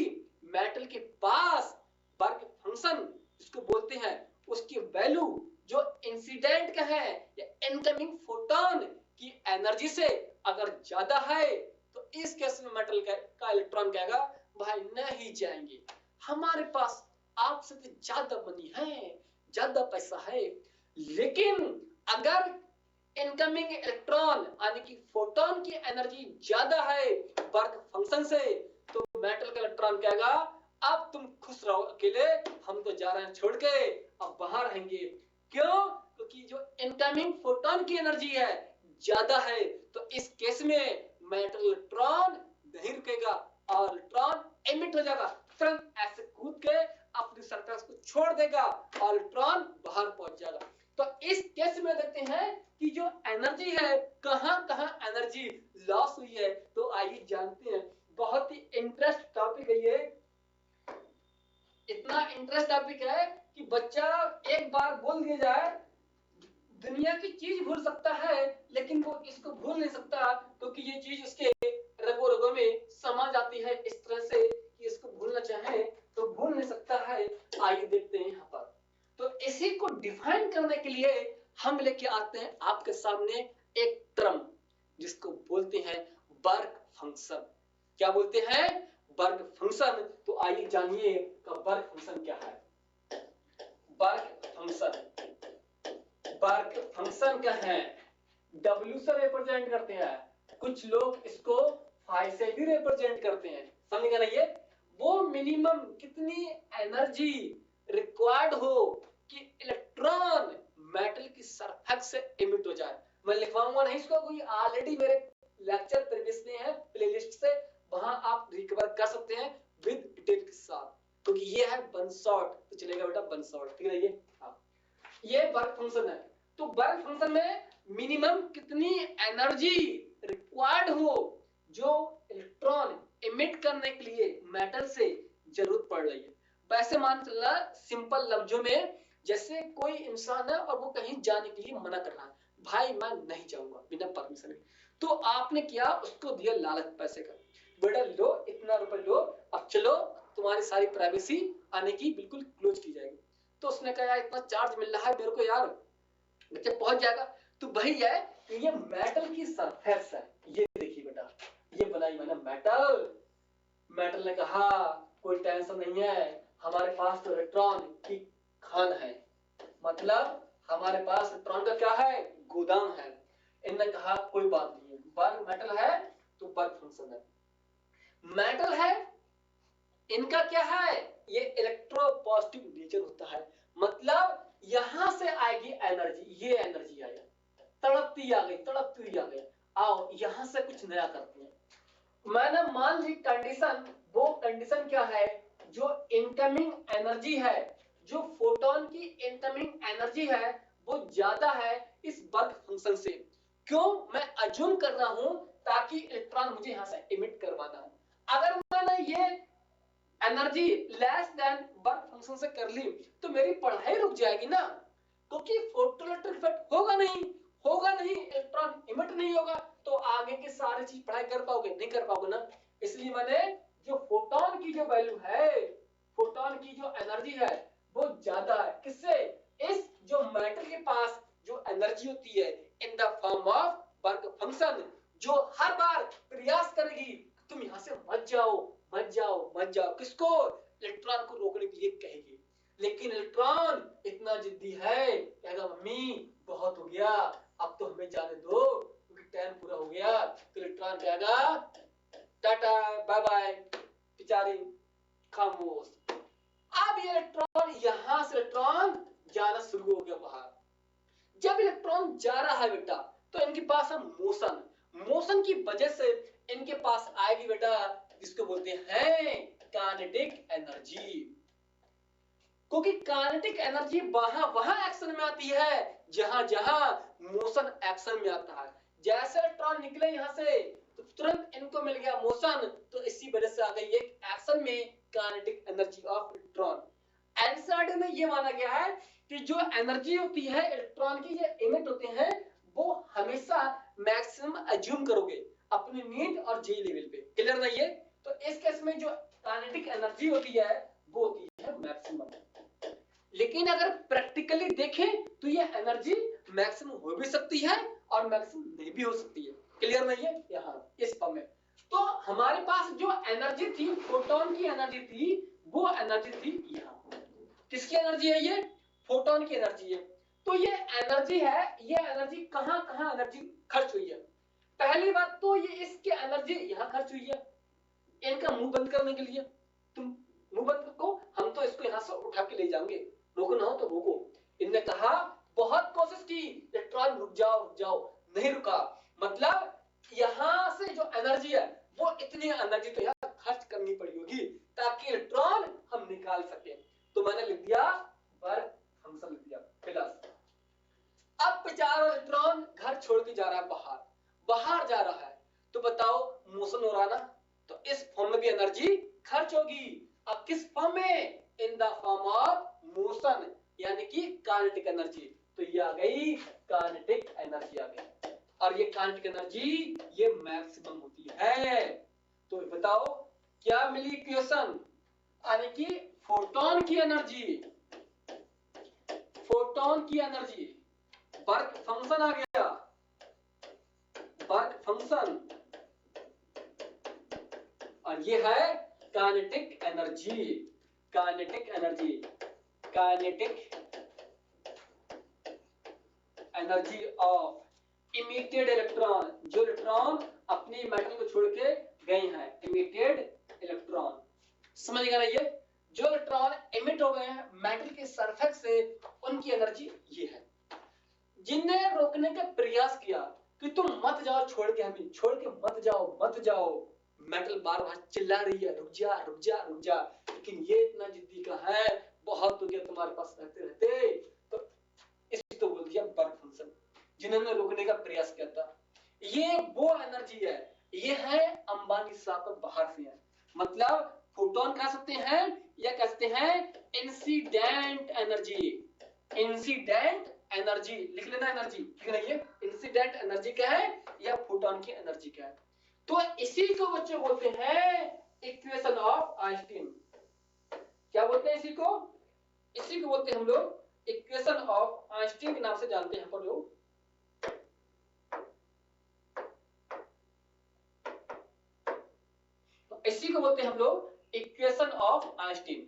मेटल के पास वर्क फंक्शन जिसको बोलते हैं उसकी वैल्यू जो इंसिडेंट का है या इनकमिंग फोटोन की एनर्जी से अगर ज्यादा है, तो इस केस में मेटल का इलेक्ट्रॉन कहेगा भाई नहीं जाएंगे, हमारे पास आपसे तो ज्यादा मनी है, ज्यादा पैसा है। लेकिन अगर इनकमिंग इलेक्ट्रॉन यानी कि फोटोन की एनर्जी ज्यादा है वर्क फंक्शन से, तो मेटल का इलेक्ट्रॉन कहेगा अब तुम खुश रहो अकेले, हम तो जा रहे हैं छोड़ के, अब बाहर रहेंगे। क्यों? क्योंकि जो इनकमिंग फोटोन की एनर्जी है ज्यादा है, तो इस केस में मेटल इलेक्ट्रॉन नहीं रुकेगा और इलेक्ट्रॉन एमिट हो जाएगा, तुरंत ऐसे कूद के अपनी सरफेस को छोड़ देगा और इलेक्ट्रॉन बाहर पहुंच जाएगा। तो इस केस में देखते हैं कि जो एनर्जी है कहां एनर्जी लॉस हुई है, तो आइए जानते हैं। बहुत ही इंटरेस्ट टॉपिक है ये, इतना इंटरेस्ट टॉपिक है कि बच्चा एक बार बोल दिया जाए दुनिया की चीज भूल सकता है, लेकिन वो इसको भूल नहीं सकता, क्योंकि ये चीज उसके रगों रगों में समा जाती है इस तरह से कि इसको भूलना चाहे तो भूल नहीं सकता है। आइए देखते हैं यहाँ पर इसी को डिफाइन करने के लिए हम लेके आते हैं आपके सामने एक टर्म जिसको बोलते हैं वर्क फंक्शन। क्या बोलते हैं? Work function. तो आइए जानिए का वर्क फंक्शन क्या है। वर्क फंक्शन क्या है? W से रिप्रेजेंट करते हैं, कुछ लोग इसको फाई से भी रिप्रेजेंट करते हैं। समझ गए ना? ये वो मिनिमम कितनी एनर्जी रिक्वायर्ड हो कि इलेक्ट्रॉन मेटल की सरफेस से इमिट हो जाए। मैं लिखवाऊंगा नहीं इसको, कोई ऑलरेडी मेरे लेक्चर प्रीवियस में है प्लेलिस्ट से, वहां आप रिकवर कर सकते हैं विद डिटेल के साथ, क्योंकि तो ये है बर्नशॉट, तो चलेगा बेटा बर्नशॉट। ठीक है ये? हाँ, ये वर्क फंक्शन है। तो वर्क फंक्शन में मिनिमम कितनी एनर्जी रिक्वायर्ड हो जो इलेक्ट्रॉन इमिट करने के लिए मेटल से जरूरत पड़ रही है। वैसे मान चलना सिंपल लफ्जों में, जैसे कोई इंसान है और वो कहीं जाने के लिए मना कर रहा है, भाई मैं नहीं जाऊंगा बिना परमिशन के, तो आपने क्या उसको दिया लालच पैसे का, बेटा लो इतना रुपए लो, अब चलो तुम्हारी सारी प्राइवेसी आने की बिल्कुल क्लोज की जाएगी। तो उसने कहा यार इतना चार्ज मिल रहा है मेरे को यार, जब पहुंच जाएगा। तो वही है कि ये मेटल की सरफेस है, ये देखिए बेटा, ये बनाई मैंने मेटल। मेटल ने कहा कोई टेंशन नहीं है, हमारे पास तो इलेक्ट्रॉन की खान है, मतलब हमारे पास इलेक्ट्रॉन का क्या है, गोदाम है। इनने कहा कोई बात नहीं है, वर्क मेटल है तो वर्क फंक्शन है। मेटल है, इनका क्या है, ये इलेक्ट्रोपॉजिटिव नेचर होता है, मतलब यहां से आएगी एनर्जी, ये एनर्जी आई, तड़पती आ गई, तड़पती आ गई, आओ यहां से कुछ नया करते हैं। मैंने मान ली कंडीशन, वो कंडीशन क्या है, जो इनकमिंग एनर्जी है, जो फोटोन की इनकमिंग एनर्जी है वो ज्यादा है इस वर्क फंक्शन से। क्यों? मैं अज्यूम कर रहा हूं ताकि इलेक्ट्रॉन मुझे यहां से इमिट करवाना है। अगर मैंने ये energy less than work function से कर ली तो मेरी पढ़ाई रुक जाएगी ना, क्योंकि फोटोइलेक्ट्रिक इफेक्ट होगा नहीं, इलेक्ट्रॉन इमिट नहीं होगा, तो आगे की सारी चीज पढ़ाई कर पाओगे? नहीं कर पाओगे ना। इसलिए मैंने जो फोटोन की जो वैल्यू है, फोटोन की जो एनर्जी है वो ज्यादा है, किससे? इस जो मेटल के पास जो एनर्जी होती है in the form of work function, जो हर बार प्रयास करेगी तुम यहां से मत जाओ, मत जाओ, मत जाओ, किसको? इलेक्ट्रॉन को रोकने के लिए कहेगी। लेकिन इलेक्ट्रॉन इतना जिद्दी है, कहेगा मम्मी बहुत हो गया, अब तो हमें जाने दो क्योंकि टाइम पूरा हो गया। तो इलेक्ट्रॉन कहेगा टाटा बाय बाय, बेचारी खामोश। अब ये इलेक्ट्रॉन यहां से इलेक्ट्रॉन जाना शुरू हो गया बाहर। जब इलेक्ट्रॉन जा रहा है बेटा तो इनके पास है मोशन, मोशन की वजह से इनके पास आएगी बेटा जिसको बोलते हैं काइनेटिक एनर्जी, क्योंकि काइनेटिक एनर्जी वहां एक्शन में आती है जहां जहां मोशन एक्शन में आता है। जैसे इलेक्ट्रॉन निकले यहां से तो तुरंत इनको मिल गया मोशन, तो इसी वजह से आ गई एक एक्शन में kinetic energy of electron. NCERT में ये माना गया है कि जो एनर्जी होती है इलेक्ट्रॉन की, जो इमिट होते हैं, वो हमेशा मैक्सिमम अज्यूम करोगे अपनी नीड और जी लेवल पे। क्लियर ना ये? तो इस केस में जो काइनेटिक एनर्जी होती है वो होती है मैक्सिमम। लेकिन अगर प्रैक्टिकली देखें तो ये एनर्जी मैक्सिमम हो भी सकती है और मैक्सिमम नहीं भी हो सकती है। क्लियर नहीं है? यहाँ इस फॉर्म में तो हमारे पास जो एनर्जी थी, फोटोन की एनर्जी थी, वो एनर्जी थी यहाँ। किसकी एनर्जी है ये? फोटोन की एनर्जी है। तो ये एनर्जी है, ये एनर्जी कहां कहां एनर्जी खर्च हुई है? पहली बात तो ये इसकी एनर्जी यहां खर्च हुई है इनका मुंह बंद करने के लिए। तुम मुंह बंद रखो, हम तो इसको यहां से उठा के ले जाएंगे, रोको ना हो तो रोको। इनने कहा बहुत कोशिश की, इलेक्ट्रॉन रुक जाओ रुक जाओ, नहीं रुका। मतलब यहां से जो एनर्जी है वो इतनी एनर्जी तो यार खर्च करनी पड़ी होगी ताकि इलेक्ट्रॉन हम निकाल सके। तो मैंने लिख दिया वर्क फंक्शन, लिख दिया प्लस। अब बेचारा इलेक्ट्रॉन घर छोड़ के जा रहा है बाहर, बाहर जा रहा है, तो बताओ मोशन हो रहा ना, तो इस फॉर्म में भी एनर्जी खर्च होगी। अब किस फॉर्म में? In the form of motion, यानी कि काइनेटिक एनर्जी। तो ये आ गई काइनेटिक एनर्जी आ गई, और ये काइनेटिक एनर्जी ये मैक्सिमम होती है। तो बताओ क्या मिली इक्वेशन, यानी कि फोटोन की एनर्जी, फोटोन की एनर्जी, वर्क फंक्शन आ गया, वर्क फंक्शन, और ये है kinetic energy, kinetic energy, kinetic energy of emitted electron, जो इलेक्ट्रॉन अपनी मेटल को छोड़ के गए हैं, इमिटेड इलेक्ट्रॉन। समझ गए ना? ये जो इलेक्ट्रॉन इमिट हो गए हैं मेटल के सरफेस से, उनकी एनर्जी ये है। जिनने रोकने का प्रयास किया कि तुम मत जाओ, छोड़ के हमें, छोड़ के मत जाओ, मत जाओ, मेटल बार बार चिल्ला रही है, रुक जा रुक जा रुक जा, लेकिन ये इतना जिद्दी का है, बहुत हो गया तुम्हारे पास रहते रहते, तो इसको तो बोल दिया वर्क फंक्शन, जिन्होंने रोकने का प्रयास किया था। ये वो एनर्जी है, ये है अंबानी साहब को बाहर से है, मतलब फोटोन कह सकते हैं या कह सकते हैं इंसिडेंट एनर्जी, इंसिडेंट एनर्जी लिख लेना, एनर्जी ठीक है ना? ये इंसिडेंट एनर्जी क्या है या फोटोन की एनर्जी क्या है? तो इसी को बच्चे बोलते हैं इक्वेशन ऑफ आइंस्टीन। क्या बोलते हैं इसी को? इसी को बोलते हैं हम लोग इक्वेशन ऑफ आइंस्टीन के नाम से जानते हैं हम लोग। इसी को बोलते हैं हम लोग इक्वेशन ऑफ आइंस्टीन,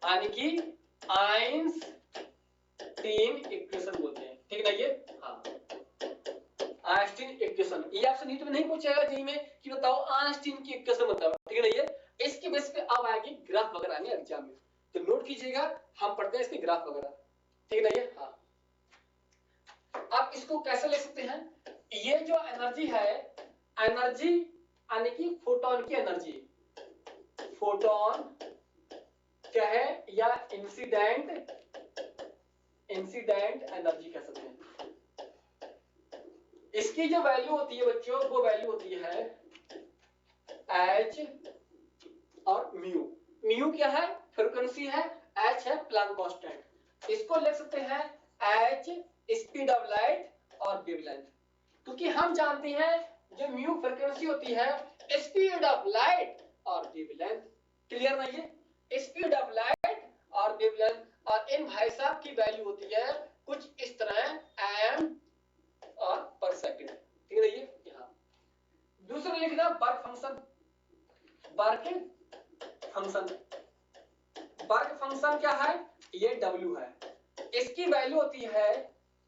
यानी कि आइंस्टीन इक्वेशन बोलते हैं, ठीक है ना? ये हाँ आइंस्टीन इक्वेशन, ये आपसे नीट में नहीं पूछेगा जी में कि बताओ आइंस्टीन की इक्वेशन बताओ, ठीक है ना? ये इसके बेस पे अब आएगी ग्राफ वगैरह आएंगे एग्जाम में, तो नोट कीजिएगा, हम पढ़ते हैं इसके ग्राफ वगैरह, ठीक है ना? ये हाँ आप इसको कैसे ले सकते हैं? ये जो एनर्जी है, एनर्जी यानी कि फोटोन की एनर्जी, फोटोन क्या है या इंसिडेंट, इंसिडेंट एनर्जी कह सकते हैं। इसकी जो वैल्यू होती है बच्चों, वो वैल्यू होती है एच और म्यू। म्यू क्या है? फ्रीक्वेंसी है, एच है प्लैंक कांस्टेंट। इसको लिख सकते हैं एच स्पीड ऑफ लाइट और वेवलेंथ, क्योंकि हम जानते हैं जो म्यू फ्रीक्वेंसी होती है स्पीड ऑफ लाइट और वेवलेंथ। क्लियर ना? ये स्पीड ऑफ लाइट और वेवलेंथ, और इन भाई साहब की वैल्यू होती है कुछ इस तरह एम और पर सेकंड, ठीक है? ये यहां दूसरा लिखना work function, work function, work function क्या है? ये W है, इसकी वैल्यू होती है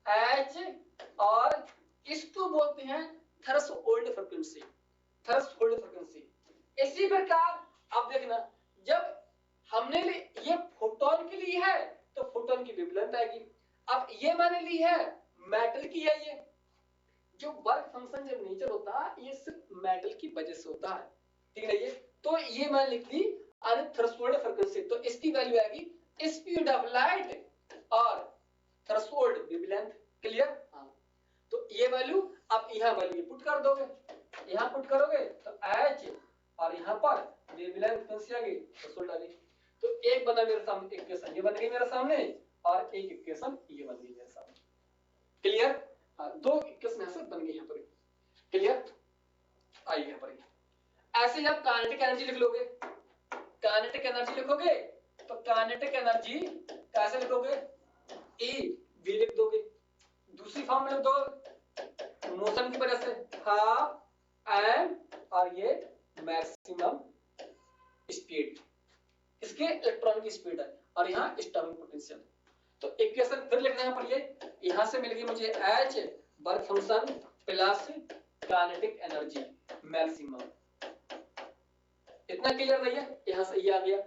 H, और इसको बोलते हैं थ्रेशोल्ड फ्रीक्वेंसी, थ्रेशोल्ड फ्रीक्वेंसी। इसी प्रकार अब देखना, जब हमने ये फोटोन के लिए है तो फोटोन की वेवलेंथ आएगी। अब ये मैंने ली है मेटल की है, ये जो वर्क फंक्शन जब नेचर होता है ये सिर्फ मेटल की वजह से होता है, ठीक है? ये तो ये मैंने लिख दी थ्रेशोल्ड फ्रीक्वेंसी, तो इसकी वैल्यू आएगी स्पीड ऑफ लाइट और थ्रेशोल्ड वेवलेंथ। क्लियर? हाँ, तो ये वैल्यू आप यहां वैल्यू पुट कर दोगे, यहां पुट करोगे तो एच और यहां पर वेवलेंथ फ्रीक्वेंसी आ गई, थ्रेशोल्ड आ गई। तो एक बना मेरे सामने इक्वेशन, ये बन गई मेरे सामने, और एक इक्वेशन ये बन गई मेरे सामने। क्लियर? दो इक्वेशन ऐसे बन गई यहां पर। क्लियर? आइए यहां पर ऐसे ही आप काइनेटिक एनर्जी लिख लोगे, काइनेटिक एनर्जी लिखोगे तो काइनेटिक एनर्जी कैसे लिखोगे? E V लिख दोगे, दूसरी फॉर्म में लिख दो मोशन की वजह से हाफ एम, और ये मैक्सिमम स्पीड, इसके इलेक्ट्रॉन की स्पीड है, और यहाँ स्टर्निंग पोटेंशियल। तो इक्वेशन फिर लिखना है पर ये यहां से मिल गई मुझे H work function plus kinetic energy maximum. इतना क्लियर नहीं है? यहां से ये आ गया,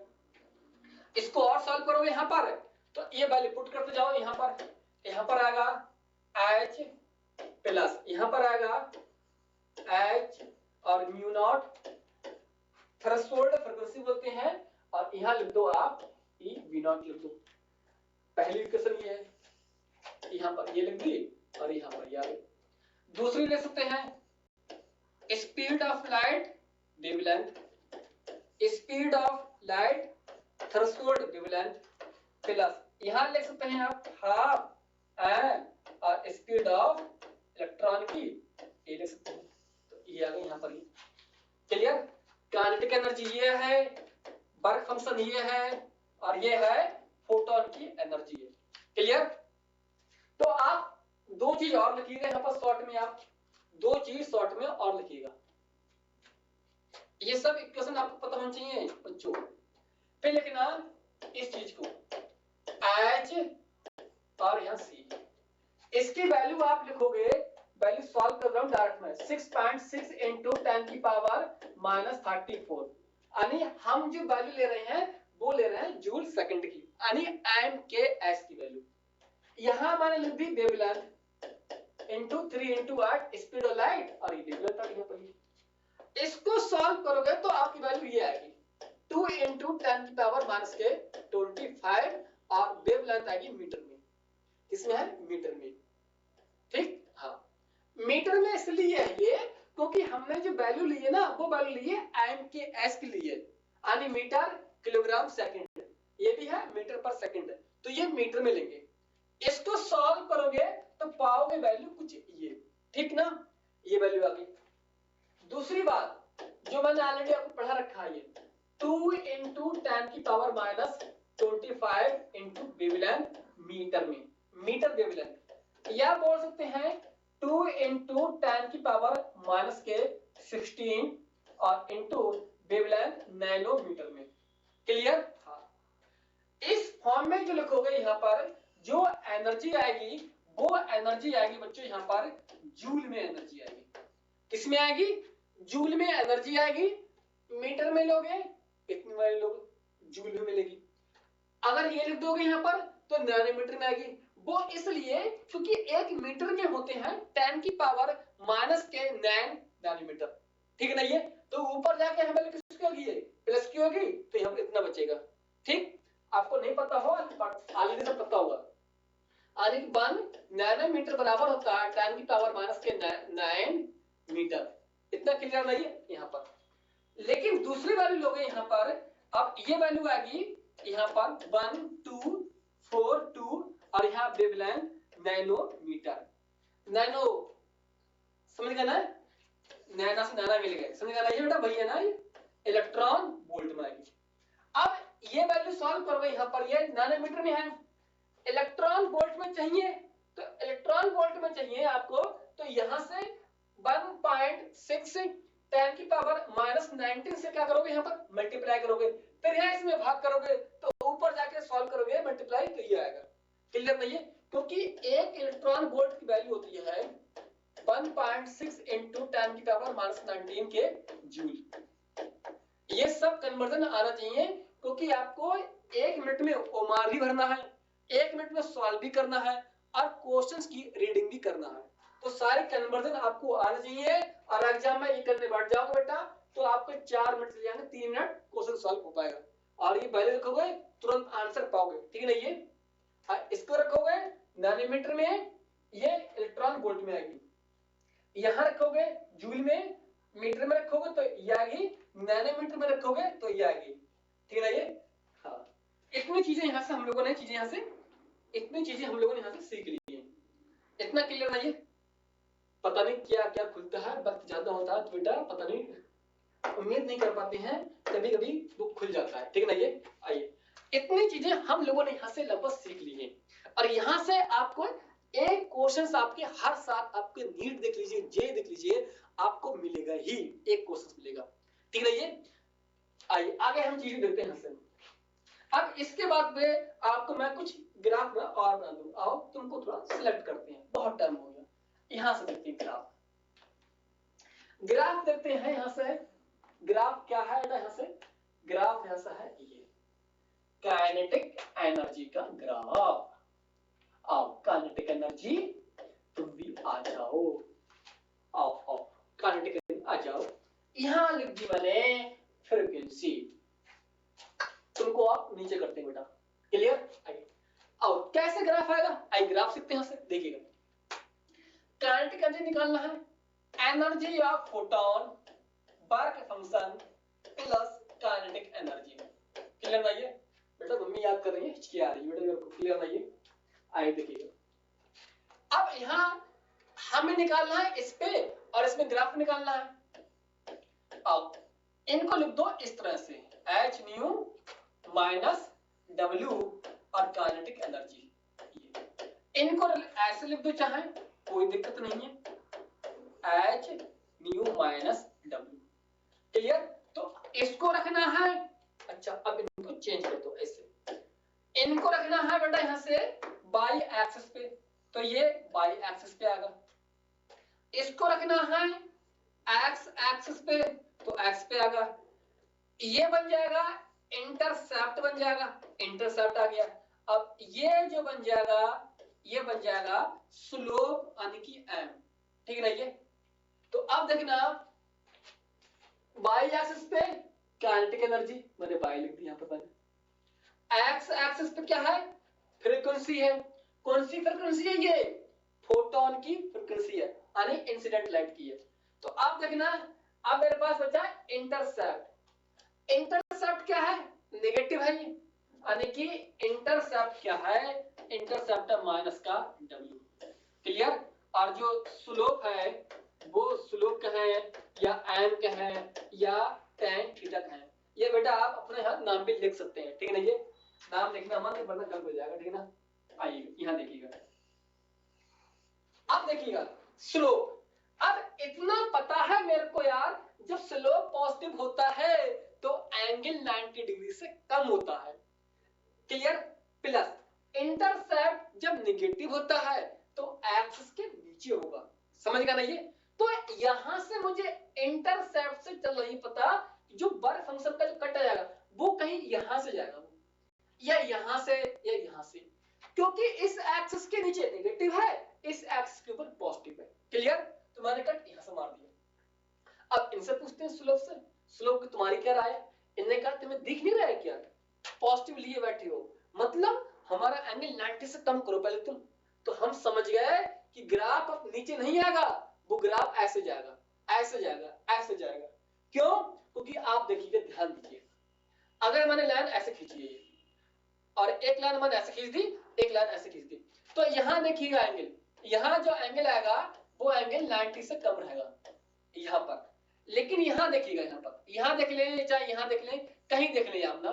इसको और सॉल्व करोगे यहां पर तो ये वैल्यू पुट करते जाओ, यहां पर आएगा H प्लस यहां पर आएगा H और म्यू नॉट, थ्रेशोल्ड फ्रीक्वेंसी बोलते हैं, और यहां लिख दो आप E V नॉट लिख दो। पहली इक्वेशन ये है, यहां पर ये लिख दी और यहां पर ये आ गई। दूसरी ले सकते हैं speed of light wavelength, speed of light threshold wavelength plus यहां लिख सकते हैं आप हाफ एम और स्पीड ऑफ इलेक्ट्रॉन की ये लिख सकते हैं, तो ये आ गई यहां पर। क्लियर? काइनेटिक एनर्जी ये है, वर्क फंक्शन ये है, और ये है फोटोन की एनर्जी है। क्लियर? दो चीज शॉर्ट में और लिखिएगा। ये सब इक्वेशन आपको पता होना चाहिए बच्चों। फिर लिखना इस चीज को एच और यहाँ सी, इसकी वैल्यू आप लिखोगे, वैल्यू सॉल्व कर रहा हूं डायरेक्ट में, 6.6 इंटू 10 की पावर -34, यानी हम जो वैल्यू ले रहे हैं वो ले रहे हैं जूल सेकंड की, यानी एम के एस की वैल्यू। यहां मैंने लिख the wavelength into 3 into 8 speed of light, और ये वेवलेंथ आ गया। इसको सॉल्व करोगे तो आपकी वैल्यू ये आएगी 2 इंटू 10 की पावर -25, और वेवलेंथ आएगी मीटर में। इसमें है मीटर में, ठीक। हाँ, मीटर में इसलिए है ये क्योंकि हमने जो वैल्यू ली है ना वो वैल्यू ली है एम के एस के लिए, यानी मीटर किलोग्राम सेकंड, ये भी है मीटर पर सेकंड, तो ये मीटर में लेंगे। इसको सॉल्व करोगे तो पाओगे वैल्यू कुछ ये, ठीक ना, ये वैल्यू आ गई। दूसरी बात जो मैंने ऑलरेडी आपको पढ़ा रखा है, ये 2 इंटू 10 की पावर -25 इंटू वेवलेंथ मीटर में, मीटर वेवलेंथ, या बोल सकते हैं 2 इंटू 10 की पावर -16 और इंटू वेवलेंथ नैनोमीटर में। क्लियर? हाँ, इस फॉर्म में जो लिखोगे यहाँ पर जो एनर्जी आएगी वो एनर्जी आएगी बच्चों यहाँ पर जूल में एनर्जी आएगी। किसमें आएगी? जूल में एनर्जी आएगी। मीटर में लोगे इतनी वाली लोग जूल में मिलेगी। अगर ये लिख दोगे यहाँ पर तो नैनोमीटर में आएगी। वो इसलिए क्योंकि एक मीटर में होते हैं 10 की पावर -9 नैनोमीटर, ठीक है ना। ये तो ऊपर जाके हमें किसकी होगी, ये प्लस की होगी, तो यहाँ पर इतना बचेगा। ठीक, आपको नहीं पता हो ऑलरेडी सब पता होगा। 1 नैनोमीटर बराबर होता है 10 की पावर -9 मीटर। इतना क्लियर नहीं है यहाँ पर। लेकिन दूसरी वैल्यू लोगे यहाँ पर, अब ये वैल्यू आएगी यहाँ पर 1242 और यहाँ वेवलेंथ नैनोमीटर। नैनो समझ गए ना, नैना से नैना मिल गए, समझ गए ना ये बेटा, भैया ना ये इलेक्ट्रॉन वोल्ट में आएगी। अब ये वैल्यू सॉल्व करोगे यहाँ पर, ये नैनोमीटर में है, इलेक्ट्रॉन वोल्ट में चाहिए, तो इलेक्ट्रॉन वोल्ट में चाहिए आपको, तो यहाँ से 1.6 10 की पावर -19 से क्या करोगे यहाँ पर मल्टीप्लाई करोगे, फिर यहाँ इसमें भाग करोगे, तो ऊपर जाके सॉल्व करोगे मल्टीप्लाई, तो ये आएगा। क्लियर नहीं है? क्योंकि एक इलेक्ट्रॉन वोल्ट की वैल्यू होती है 1.6 इंटू 10 की पावर -19 के जूल। ये सब कन्वर्जन आना चाहिए, क्योंकि आपको 1 मिनट में ओमार भी भरना है, 1 मिनट में सॉल्व भी करना है, और क्वेश्चंस की रीडिंग भी करना है। तो सारे कन्वर्जन आपको आना चाहिए। और एग्जाम में ये करने बैठ जाओगे बेटा तो आपको 4 मिनट से जाएंगे, 3 मिनट क्वेश्चन सॉल्व हो पाएगा, और ये पहले रखोगे तुरंत आंसर पाओगे, ठीक है ना। ये इसको रखोगे नैनोमीटर में, ये इलेक्ट्रॉन वोल्ट में आएगी, यहां रखोगे जूल में, मीटर में रखोगे तो ये आएगी, नैनोमीटर में रखोगे तो ये आएगी, ठीक है ना। ये हाँ, इतनी चीजें यहाँ से हम लोगों ने इतनी चीजें हम लोगों ने यहाँ से सीख ली है। इतना क्लियर नहीं है? पता नहीं क्या क्या खुलता है, वक्त ज्यादा होता है तो बेटा पता नहीं, उम्मीद नहीं कर पाते हैं, कभी कभी वो खुल जाता है, ठीक है ना। ये आइए, इतनी चीजें हम लोगों ने यहाँ से लगभग सीख ली है, और यहाँ से आपको एक क्वेश्चन आपके हर साल आपके नीट देख लीजिए, जे देख लीजिए, आपको मिलेगा ही, एक क्वेश्चन मिलेगा, ठीक है। ये आइए आगे हम चीजें देखते हैं यहाँ से। अब इसके बाद में आपको मैं कुछ ग्राफ और बना दूं, आओ तुमको थोड़ा सिलेक्ट करते हैं, बहुत टाइम हो गया। यहां से देखते हैं ग्राफ देखते हैं। यहां से ग्राफ क्या है, यहां से ग्राफ ऐसा है, ये काइनेटिक एनर्जी का ग्राफ। आओ काइनेटिक एनर्जी, तुम भी आ जाओ, आओ आओ काइनेटिक एनर्जी आ जाओ। यहां लिख दी मैंने फ्रीक्वेंसी, तुमको आप नीचे करते हैं बेटा, क्लियर। आइए आओ कैसे ग्राफ आएगा, आइए ग्राफ सीखते हैं। यहाँ से देखिएगा, काइनेटिक एनर्जी निकालना है, energy of photon work function plus kinetic energy, clear नहीं है बेटा? मम्मी याद कर रही है, हिचकी आ रही है बेटा मेरे को, क्लियर नहीं है? आइए देखिएगा, अब यहाँ हमें निकालना है इस पे और इसमें ग्राफ निकालना है। अब इनको लिख दो इस तरह से, एच न्यू माइनस डब्ल्यू और काइनेटिक एनर्जी, इनको ऐसे लिख दो, चाहे कोई दिक्कत नहीं है, H mu minus W. Clear? तो इसको रखना है, अच्छा अब इनको चेंज कर दो ऐसे, इनको रखना है बेटा यहां से बाई एक्सिस पे, तो ये बाई एक्सिस पे आएगा। इसको रखना है एक्स एक्सिस पे, तो एक्स पे आएगा। ये बन जाएगा इंटरसेप्ट बन जाएगा, इंटरसेप्ट आ गया। अब ये जो बन जाएगा ये बन जाएगा स्लोप यानी कि एम, ठीक है ना। ये तो अब देखना बाई एक्सिस पे काइनेटिक एनर्जी, मैंने बाई लिख दी यहां पर, एक्स एक्सिस पे क्या है, फ्रीक्वेंसी है। कौन सी फ्रीक्वेंसी है, ये फोटोन की फ्रीक्वेंसी है यानी इंसिडेंट लाइट की है। तो अब देखना अब मेरे पास बचा इंटरसेप्ट। इंटरसेप्ट क्या है, नेगेटिव है ये, यानी कि इंटरसेप्ट क्या है, इंटरसेप्ट है माइनस का डब्ल्यू। क्लियर? और जो स्लोप है वो स्लोप का है या एम का है या tan थीटा का है, ये बेटा आप अपने यहां नाम भी लिख सकते हैं, ठीक है ना। ये नाम लिखना मत वरना गलत हो जाएगा, ठीक है ना। आइए यहां देखिएगा, अब देखिएगा स्लोप। अब इतना पता है मेरे को यार, जब स्लोप पॉजिटिव होता है तो एंगल 90 डिग्री से कम होता है। क्लियर? प्लस इंटरसेप्ट जब नेगेटिव होता है तो एक्सिस के नीचे होगा, समझ गया ना ये। तो यहां से मुझे इंटरसेप्ट से चल रही पता, जो वर्क फंक्शन का जो कट जाएगा वो कहीं यहां से जाएगा, या यहां से या यहां से, क्योंकि इस एक्सिस के नीचे नेगेटिव है, इस एक्सिस के ऊपर पॉजिटिव है। क्लियर? तुम्हारे कट यहां से मार दिया। अब इनसे पूछते हैं स्लोप से, स्लोप की तुम्हारी क्या राय है। इनने कहा तुम्हें दिख नहीं रहा है क्या, पॉजिटिव लिए बैठे हो, मतलब हमारा एंगल 90 से कम करो पहले तुम। तो हम समझ गए कि ग्राफ अब नीचे नहीं आएगा, वो ग्राफ ऐसे जाएगा, ऐसे जाएगा, ऐसे जाएगा। क्यों? क्योंकि आप देखिए, ध्यान दीजिए, अगर मैंने लाइन ऐसे खींची है और एक लाइन मैंने ऐसे खींच दी, एक लाइन ऐसे खींच दी, तो यहां देखिएगा एंगल, यहां जो एंगल आएगा वो एंगल 90 से कम रहेगा यहां पर। लेकिन यहां देखिएगा, यहां पर, यहां देख ले चाहे यहां देख ले, कहीं देख ले आप ना,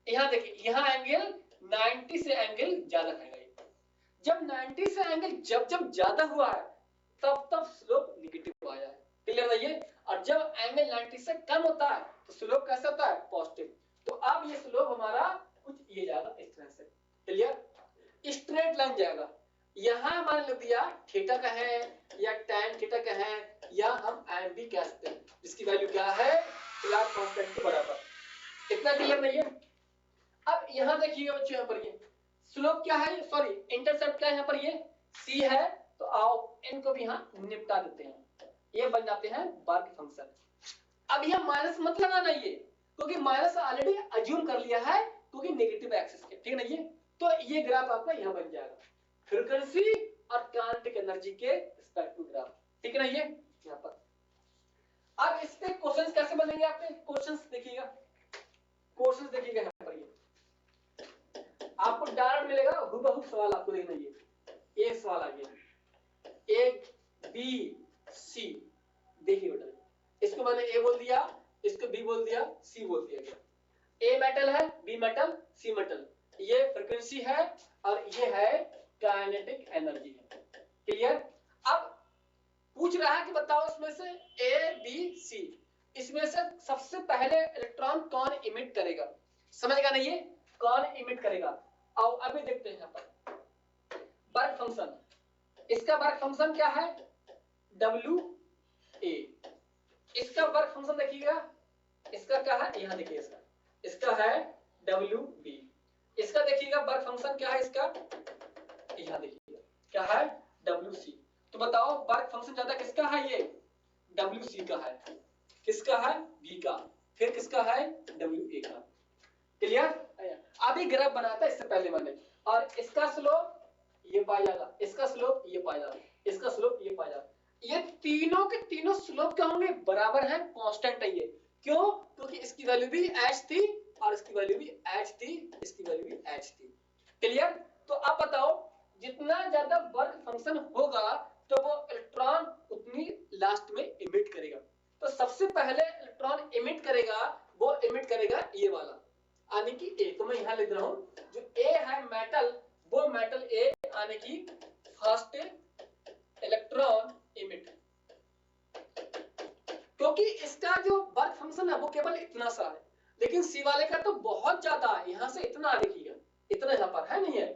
यहां देखिए यहां एंगल 90 से एंगल ज्यादा रहेगा। जब 90 से एंगल जब जब ज्यादा हुआ है तब तब स्लोप नेगेटिव आया है। क्लियर है ये? और जब एंगल 90 से कम होता है तो स्लोप कैसा होता है, पॉजिटिव। तो अब ये स्लोप हमारा कुछ ये जाएगा इस तरह से। क्लियर? स्ट्रेट लाइन जाएगा। यहां मान लिख दिया थीटा का है या tan थीटा का है, या हम एम भी कह सकते हैं, जिसकी वैल्यू क्या है, प्लॉट कांस्टेंट के बराबर। इतना क्लियर नहीं है? अब यहां देखिएगा बच्चों, यहां पर ये स्लोप क्या है, सॉरी इंटरसेप्ट क्या है, यहां पर ये c है। तो आओ इनको भी यहां निपटा देते हैं, ये बन जाते हैं वर्क फंक्शन। अब यहां माइनस मत लगाना ये, क्योंकि माइनस ऑलरेडी अज्यूम कर लिया है, क्योंकि नेगेटिव एक्सिस के, ठीक है ना ये। तो ये ग्राफ आपका यहां बन जाएगा, फ्रीक्वेंसी और काइनेटिक एनर्जी के रिस्पेक्टिव ग्राफ, ठीक है ना ये यहां पर। अब इस पे क्वेश्चंस कैसे बनेंगे, आपके क्वेश्चंस देखिएगा, क्वेश्चंस देखिएगा यहां पर, ये आपको डायरेक्ट मिलेगा, हुबहू सवाल आपको देखना। ये एक सवाल आ गया, ए बी सी, देखिए बेटा, इसको मैंने ए बोल दिया, इसको बी बोल दिया, सी बोल दिया गया। ए मेटल है, बी मेटल, सी मेटल, ये फ्रीक्वेंसी है और ये है काइनेटिक एनर्जी है। क्लियर? अब पूछ रहा है कि बताओ इसमें से ए बी सी, इसमें से सबसे पहले इलेक्ट्रॉन कौन इमिट करेगा, समझेगा नहीं ये, कौन इमिट करेगा। और अभी देखते हैं यहां पर वर्क फंक्शन, इसका वर्क फंक्शन क्या है, डब्ल्यू ए। इसका वर्क फंक्शन देखिएगा, इसका क्या है, यहां देखिए, इसका है डब्ल्यू बी। इसका देखिएगा वर्क फंक्शन क्या है, इसका यहां देखिएगा क्या है, डब्ल्यू सी। तो बताओ वर्क फंक्शन ज्यादा किसका है, ये डब्ल्यू सी का है, किसका है, बी का, फिर किसका है, डब्ल्यू ए का। क्लियर? अभी ग्राफ बनाया था इससे पहले मैंने, और इसका स्लोप ये पाया जाएगा, इसका स्लोप ये पाया जाएगा, इसका स्लोप ये पाया जाएगा। ये तीनों के तीनों स्लोप क्या होंगे, बराबर है, कांस्टेंट है ये। क्यों? क्योंकि इसकी वैल्यू भी h थी और इसकी वैल्यू भी h थी, इसकी वैल्यू भी h थी। क्लियर? तो अब बताओ जितना ज्यादा वर्क फंक्शन होगा तो वो इलेक्ट्रॉन उतनी लास्ट में इमिट करेगा। तो सबसे पहले इलेक्ट्रॉन इमिट करेगा, वो इमिट करेगा ये वाला, यानी कि ए। तो मैं यहां लिख रहा हूं, जो ए है मेटल, वो मेटल ए यानी कि फर्स्ट इलेक्ट्रॉन इमिट, फंक्शन है वो केवल इतना सा है, लेकिन सी वाले का तो बहुत ज्यादा है, यहाँ से इतना देखिएगा, इतना यहाँ पर है नहीं है।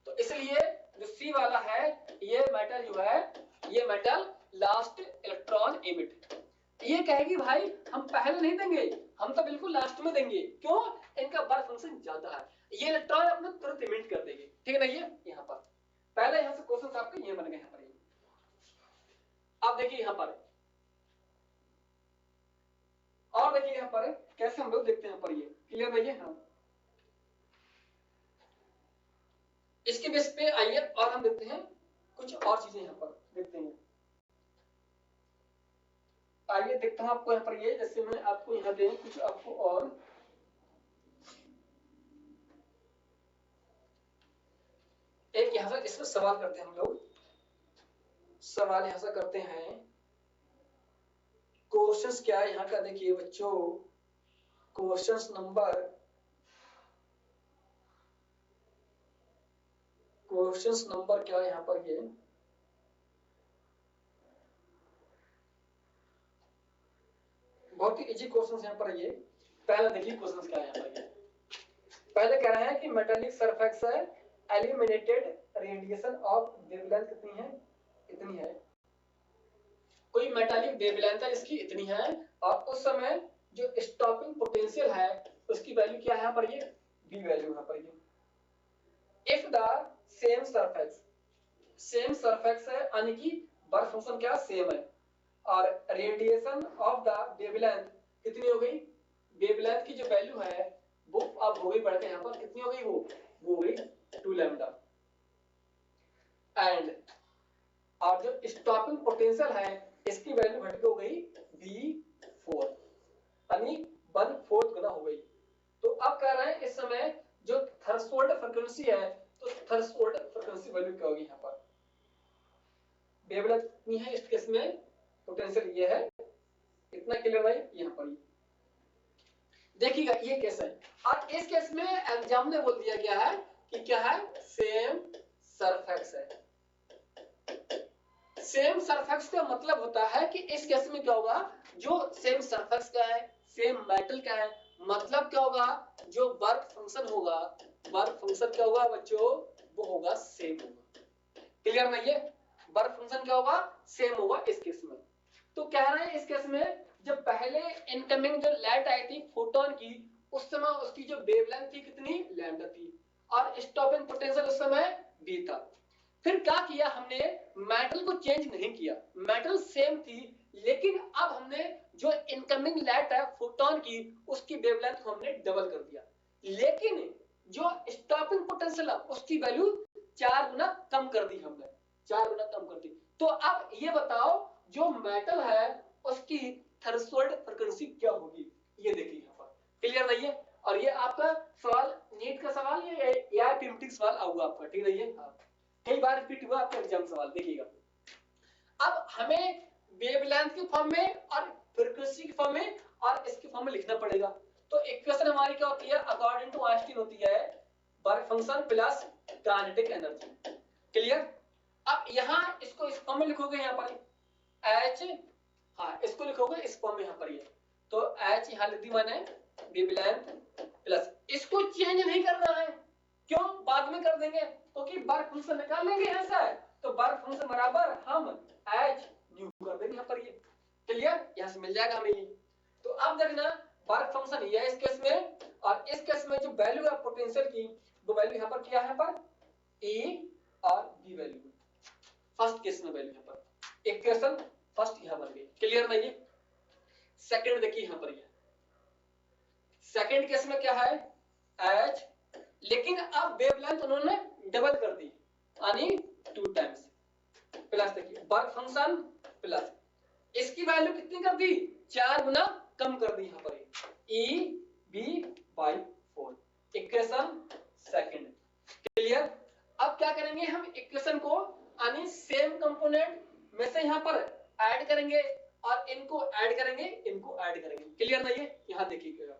तो इसलिए जो सी वाला है ये मेटल जो है, ये मेटल लास्ट इलेक्ट्रॉन एमिट। ये कहेगी भाई हम पहले नहीं देंगे, हम तो बिल्कुल लास्ट में देंगे, क्यों? इनका वर्क फंक्शन ज्यादा है, ये इलेक्ट्रॉन अपना तुरंत एमिट कर देगी, ठीक है ना। ये यहाँ पर पहले यहाँ से क्वेश्चन आपके ये बन गए यहाँ पर। अब देखिए यहाँ पर, और देखिए यहाँ पर कैसे हम लोग देखते हैं यहाँ पर, ये क्लियर है ये। हाँ, इसके बेस पे आइए और हम देखते हैं कुछ और चीजें यहाँ पर देखते हैं। आइए देखता हूं आपको यहाँ पर ये, जैसे मैं आपको यहाँ दे कुछ आपको और एक यहाँ से इसमें सवाल करते हैं हम लोग। सवाल यहाँ से करते हैं, क्वेश्चंस क्या है यहाँ का देखिए बच्चों, क्वेश्चंस नंबर क्या है यहाँ पर, ये बहुत ही इजी क्वेश्चंस यहाँ पर। ये पहला देखिए क्वेश्चंस क्या है यहाँ पर। ये पहले कह रहे हैं कि मेटालिक सरफेक्स है, एलिमिनेटेड रेडिएशन ऑफ वेवलेंथ कितनी है, इतनी है। कोई मेटालिक वेवलेंथ है इसकी इतनी है, और उस समय जो स्टॉपिंग पोटेंशियल है उसकी वैल्यू क्या है यहाँ पर, ये बी वैल्यू यहाँ पर। ये इफ द सेम सरफेक्स है, यानी कि वर्क फंक्शन क्या सेम है, और रेडिएशन ऑफ द वेवलेंथ कितनी हो गई, वेवलेंथ की जो वैल्यू है वो अब हो गई बढ़कर यहाँ पर कितनी हो गई, वो हो गई 2 लैम्डा, एंड और जो स्टॉपिंग पोटेंशियल है इसकी वैल्यू घट के हो गई V4, यानी 1/4 गुना हो गई। तो अब कह रहे हैं इस समय जो थ्रेशोल्ड फ्रीक्वेंसी है, तो थ्रेशोल्ड फ्रीक्वेंसी वैल्यू क्या होगी यहाँ पर, वेवलेंथ कितनी है इस केस में, पोटेंशियल ये है इतना, क्लियर भाई। यहाँ पर देखिएगा ये केस है, और इस केस में एग्जाम में बोल दिया गया है कि क्या है, सेम सरफेक्स है। सेम सरफेक्स का मतलब होता है कि इस केस में क्या होगा, जो सेम सरफेक्स का है, सेम मेटल का है, मतलब क्या होगा, जो वर्क फंक्शन होगा, वर्क फंक्शन क्या होगा बच्चों, वो होगा सेम होगा, क्लियर ना। ये वर्क फंक्शन क्या होगा, सेम होगा इस केस में। तो कह रहे हैं इस केस में जब पहले इनकमिंग जो लाइट आई थी फोटोन की, उस समय उसकी जो वेवलेंथ थी कितनी, लैम्डा थी, और स्टॉपिंग पोटेंशियल उस समय v था। फिर क्या किया हमने, मेटल को चेंज नहीं किया, मेटल सेम थी, लेकिन अब हमने जो इनकमिंग लाइट है फोटोन की उसकी वेवलेंथ को हमने डबल कर दिया, लेकिन जो स्टॉपिंग पोटेंशियल है उसकी वैल्यू 4 गुना कम कर दी हमने, 4 गुना कम कर दी। तो अब ये बताओ जो मेटल है उसकी थ्रेशोल्ड फ्रीक्वेंसी क्या होगी, ये देखिए यहाँ पर, क्लियर नहीं है। और ये आपका सवाल नीट का सवाल, ये या टिमटिक सवाल आऊगा आपका, ठीक है। ये कई बार रिपीट हुआ आपका एग्जाम सवाल, देखिएगा। अब हमें वेवलेंथ के फॉर्म में और फ्रीक्वेंसी के फॉर्म में और इसके फॉर्म में लिखना पड़ेगा। तो इक्वेशन हमारी क्या होती है, अकॉर्डिंग टू आइंस्टीन होती है work function plus kinetic energy, clear. अब यहाँ इसको इस फॉर्म में लिखोगे, यहाँ पर H, हाँ इसको लिखोगे इस फॉर्म में यहाँ पर, ये तो H यहाँ लिख दी मैंने, वेवलेंथ प्लस, इसको चेंज नहीं करना है, क्यों, बाद में कर देंगे, क्योंकि वर्क फंक्शन निकाल लेंगे यहाँ से, तो वर्क फंक्शन बराबर हम H न्यू कर देंगे यहाँ पर, ये क्लियर, यहाँ से मिल जाएगा हमें ये। तो अब देखना वर्क फंक्शन ये है इस केस में, और इस केस में जो वैल्यू है पोटेंशियल की, वो वैल्यू यहाँ पर क्या है, पर E और B वैल्यू, फर्स्ट केस में वैल्यू यहाँ पर, इक्वेशन फर्स्ट यहाँ बन गई, क्लियर ना। ये सेकंड देखिए यहाँ पर, ये सेकंड केस में क्या है H, लेकिन अब वेवलेंथ उन्होंने डबल कर दी, यानी 2 टाइम्स, प्लस देखिए वर्क फंक्शन प्लस इसकी वैल्यू कितनी कर दी, 4 गुना कम कर दी यहाँ पर, EB/4, इक्वेशन सेकंड, क्लियर। अब क्या करेंगे हम, इक्वेशन को यानी सेम कंपोनेंट में से यहाँ पर ऐड करेंगे, और इनको ऐड करेंगे, इनको ऐड करेंगे, क्लियर ना। ये यहाँ देखिएगा,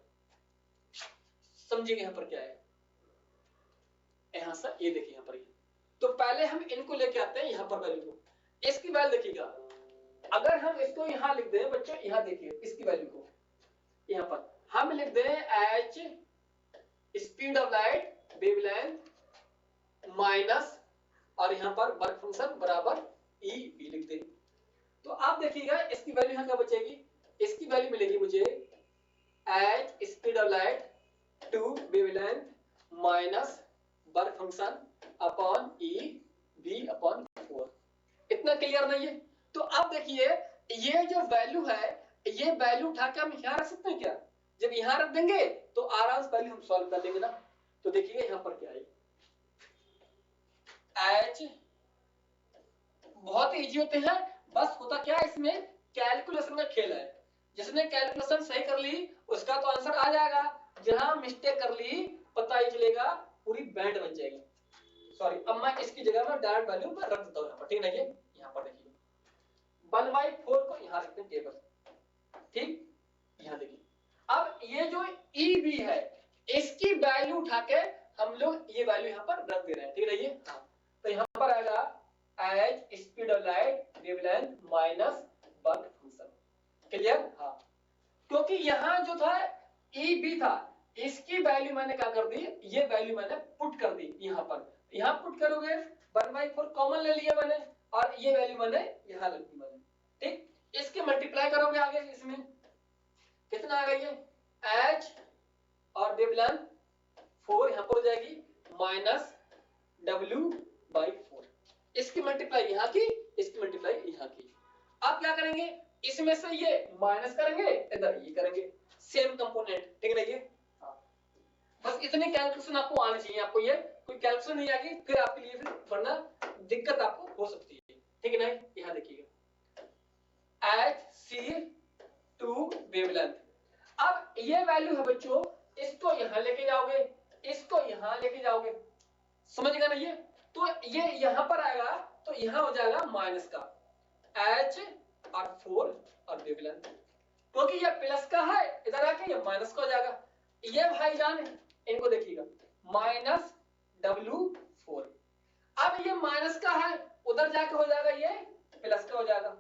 समझिए यहाँ पर क्या है, यहाँ से ये देखिए यहाँ पर, ये तो पहले हम इनको लेके आते हैं यहाँ पर वैल्यू को, इसकी वैल्यू देखिएगा, अगर हम इसको यहाँ लिख दें बच्चों, यहाँ देखिए इसकी वैल्यू को, यहाँ पर हम लिख दें H speed of light wavelength minus और यहाँ पर वर्क फंक्शन बराबर ई बी लिख दें। तो आप देखिएगा इसकी वैल्यू यहाँ क्या बचेगी, इसकी वैल्यू मिलेगी मुझे H speed of light to wavelength minus work function upon E B upon 4। इतना क्लियर नहीं है? तो अब देखिए ये जो वैल्यू है ये वैल्यू उठा के हम यहाँ रख सकते हैं क्या? जब यहाँ रख देंगे तो आराम से वैल्यू हम सॉल्व कर लेंगे ना। तो देखिए यहाँ पर क्या है, एच बहुत इजी होते हैं, बस होता क्या है इसमें कैलकुलेशन का खेल है। जिसने कैलकुलेशन सही कर ली उसका तो आंसर आ जाएगा, जहां मिस्टेक कर ली पता ही चलेगा पूरी बैंड बन जाएगी। सॉरी, अब मैं इसकी जगह में डायरेक्ट वैल्यू पर रख देता हूं यहाँ पर, ठीक है? यहाँ पर देखिए 1/4 को यहाँ रखते हैं टेबल, ठीक? यहाँ देखिए अब ये जो ई बी है इसकी वैल्यू उठा के हम लोग ये वैल्यू यहाँ पर रख दे रहे हैं, ठीक है? हाँ, तो यहाँ पर आएगा H speed of light wavelength minus work function. Clear? हाँ, क्योंकि यहाँ जो था ई बी था इसकी वैल्यू मैंने क्या कर दी, ये वैल्यू मैंने पुट कर दी यहाँ पर। यहाँ पुट करोगे 1/4 कॉमन ले लिया मैंने और ये वैल्यू मैंने यहाँ लग दी मैंने, ठीक? इसके मल्टीप्लाई करोगे आगे इसमें कितना आ गई है एच और वेवलेंथ 4 यहाँ पर हो जाएगी माइनस W/4। इसकी मल्टीप्लाई यहाँ की, इसकी मल्टीप्लाई यहाँ की। आप क्या करेंगे, इसमें से ये माइनस करेंगे, इधर ये करेंगे, सेम कंपोनेंट, ठीक है? हाँ, बस इतनी कैलकुलेशन आपको आनी चाहिए। आपको ये कोई कैलकुलेशन नहीं आएगी फिर आपके लिए फिर वरना दिक्कत आपको हो सकती है, ठीक है ना? यहाँ देखिएगा एच सी टू वेवलेंथ। अब ये वैल्यू है बच्चों, इसको यहां लेके जाओगे, इसको यहां लेके जाओगे, समझ गए ना? ये तो ये यहां पर आएगा तो यहां हो जाएगा माइनस का एच और 4 और वेवलेंथ, क्योंकि ये प्लस का है इधर आके ये माइनस का हो जाएगा। ये भाईजान इनको देखिएगा माइनस W4। अब ये माइनस का है उधर जाके हो जाएगा ये प्लस का हो जाएगा।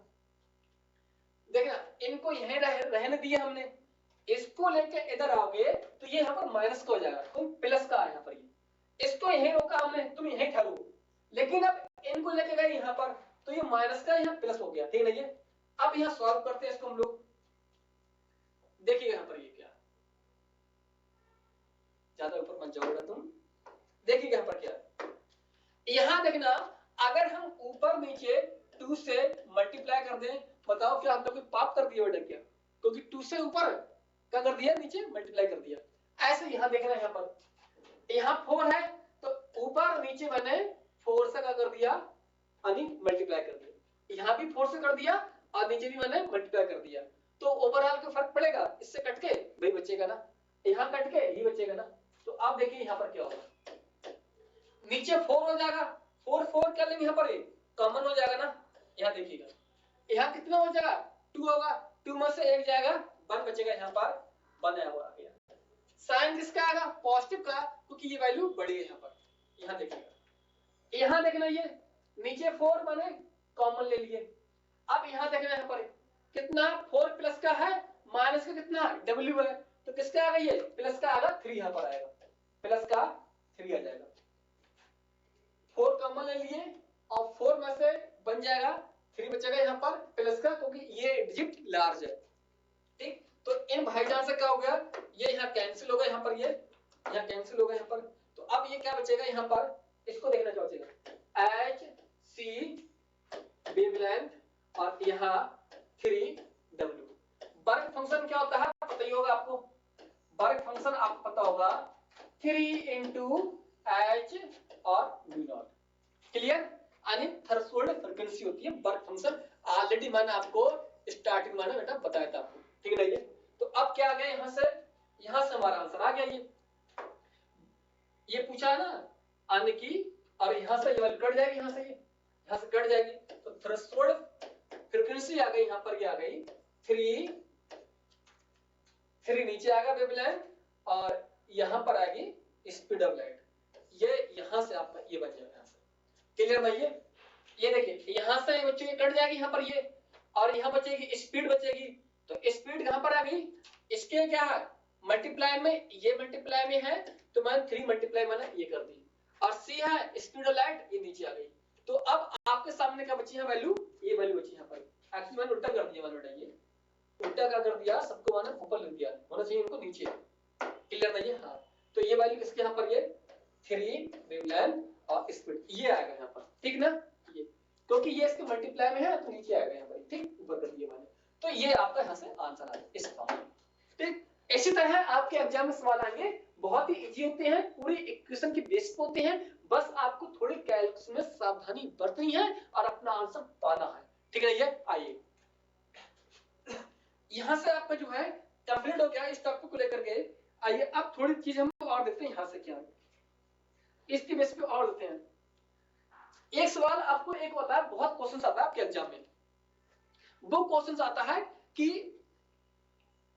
देखना इनको यहीं रहने दिए हमने, इसको लेके इधर आओगे तो ये यहाँ पर माइनस का हो जाएगा, तुम प्लस का है यहाँ पर। ये इसको यहीं रोका हमने, तुम यहीं ठहरो, लेकिन अब इनको लेके गए यहाँ पर तो ये माइनस का यहाँ प्लस हो गया, ठीक है? अब यहाँ सॉल्व करते हैं इसको हम लोग। देखिए यहाँ पर ये क्या, ज्यादा ऊपर मत जाओ तुम। देखिए यहाँ पर क्या, यहाँ देखना अगर हम ऊपर नीचे 2 से मल्टीप्लाई कर दें, बताओ क्या हम लोग पाप कर दिया बेटा क्या? क्योंकि 2 से ऊपर क्या कर दिया, नीचे मल्टीप्लाई कर दिया। ऐसे यहाँ देखना, यहाँ पर यहाँ 4 है तो ऊपर नीचे मैंने 4 से क्या कर दिया, यानी मल्टीप्लाई कर दिया। यहाँ भी 4 से कर दिया और नीचे भी मैंने मल्टीप्लाई कर दिया। तो ओवरऑल का फर्क पड़ेगा, इससे कट के वही बचेगा ना, यहाँ कट के ही बचेगा ना। तो आप देखिए यहाँ पर क्या होगा, नीचे 4 हो जाएगा, 4 कर लेंगे यहाँ पर कॉमन हो जाएगा ना। यहाँ देखिएगा यहाँ कितना हो जाएगा, 2 होगा, 2 में से 1 जाएगा, 1 बचेगा यहाँ पर, 1 आया हुआ गया। साइन किसका आएगा, पॉजिटिव का, क्योंकि ये वैल्यू बड़ी है यहाँ पर। यहाँ देखिएगा, यहाँ देखना ये नीचे 4 मैंने कॉमन ले लिए। अब यहाँ देखना यहाँ पर कितना 4 प्लस का है, माइनस का कितना W है, तो किसका आएगा ये प्लस का आएगा 3 यहाँ पर आएगा, प्लस का 3 आ जाएगा। 4 कॉमन ले लिए और 4 में से बन जाएगा 3 बचेगा यहाँ पर प्लस का, क्योंकि ये डिजिट लार्ज है, ठीक? तो इन भाईजान से क्या हो गया, ये यहाँ कैंसिल हो गया, यहाँ पर ये यहाँ कैंसिल हो गया यहाँ पर। तो अब ये क्या बचेगा यहाँ पर, इसको देखना क्या बचेगा, एच सी वेवलेंथ और यहाँ 3W। वर्क फंक्शन क्या होता है पता ही होगा आपको, वर्क फंक्शन आपको पता होगा 3 into H और V0। क्लियर? यानी थ्रेशोल्ड फ्रीक्वेंसी होती है वर्क फंक्शन। ऑलरेडी मैंने आपको स्टार्टिंग में बेटा बताया था आपको, ठीक है? तो अब क्या आ गया, यहाँ से हमारा आंसर आ गया। ये पूछा ना आने की, और यहाँ से ये कट जाएगी, यहाँ से कट जाएगी, तो थ्रेशोल्ड फ्रीक्वेंसी आ गई, यहाँ पर ये आ गई 3 नीचे आएगा वेवलेंथ और यहाँ पर आएगी स्पीड ऑफ लाइट। ये यहाँ से आपका ये बन जाएगा, यहाँ से। क्लियर भाई? ये देखिए यहाँ से बच्चों ये कट जाएगी यहाँ पर ये, और यहाँ बचेगी स्पीड बचेगी, तो स्पीड कहाँ पर आ गई, इसके क्या है मल्टीप्लाई में, ये मल्टीप्लाई में है तो मैंने 3 मल्टीप्लाई मैंने ये कर दी, और सी है स्पीड ऑफ लाइट, ये नीचे आ गई। तो अब आपके सामने क्या बची है वैल्यू, ये वैल्यू बची है पर। एक्चुअली मैंने उल्टा कर दिया, मैंने बेटा ये उल्टा क्या कर दिया, सबको मैंने ऊपर लिख दिया, होना चाहिए इनको नीचे। क्लियर नहीं है? हाँ, तो ये वैल्यू किसके यहाँ पर, ये 3 वेवलेंथ और स्पीड ये आएगा यहाँ पर, ठीक ना, ये क्योंकि ये इसके मल्टीप्लाई में है तो नीचे आएगा यहाँ पर, ठीक, ऊपर कर दिया मैंने। तो ये आपका यहाँ से आंसर आएगा इस फॉर्म में, ठीक। इसी तरह आपके एग्जाम में सवाल आएंगे, बहुत ही इजी होते हैं, पूरी इक्वेशन के बेस पे होते हैं, बस आपको थोड़ी कैलकुलस में सावधानी बरतनी है और अपना आंसर पाना है, ठीक है। ये आइए यहां से आपका जो है कंप्लीट हो गया इस टॉपिक को लेकर के। आइए अब थोड़ी चीज हम और देखते हैं यहां से क्या है, इसके बेस पे और देखते हैं। एक सवाल आपको एक होता है, बहुत क्वेश्चन आता है आपके एग्जाम में, वो क्वेश्चन आता है कि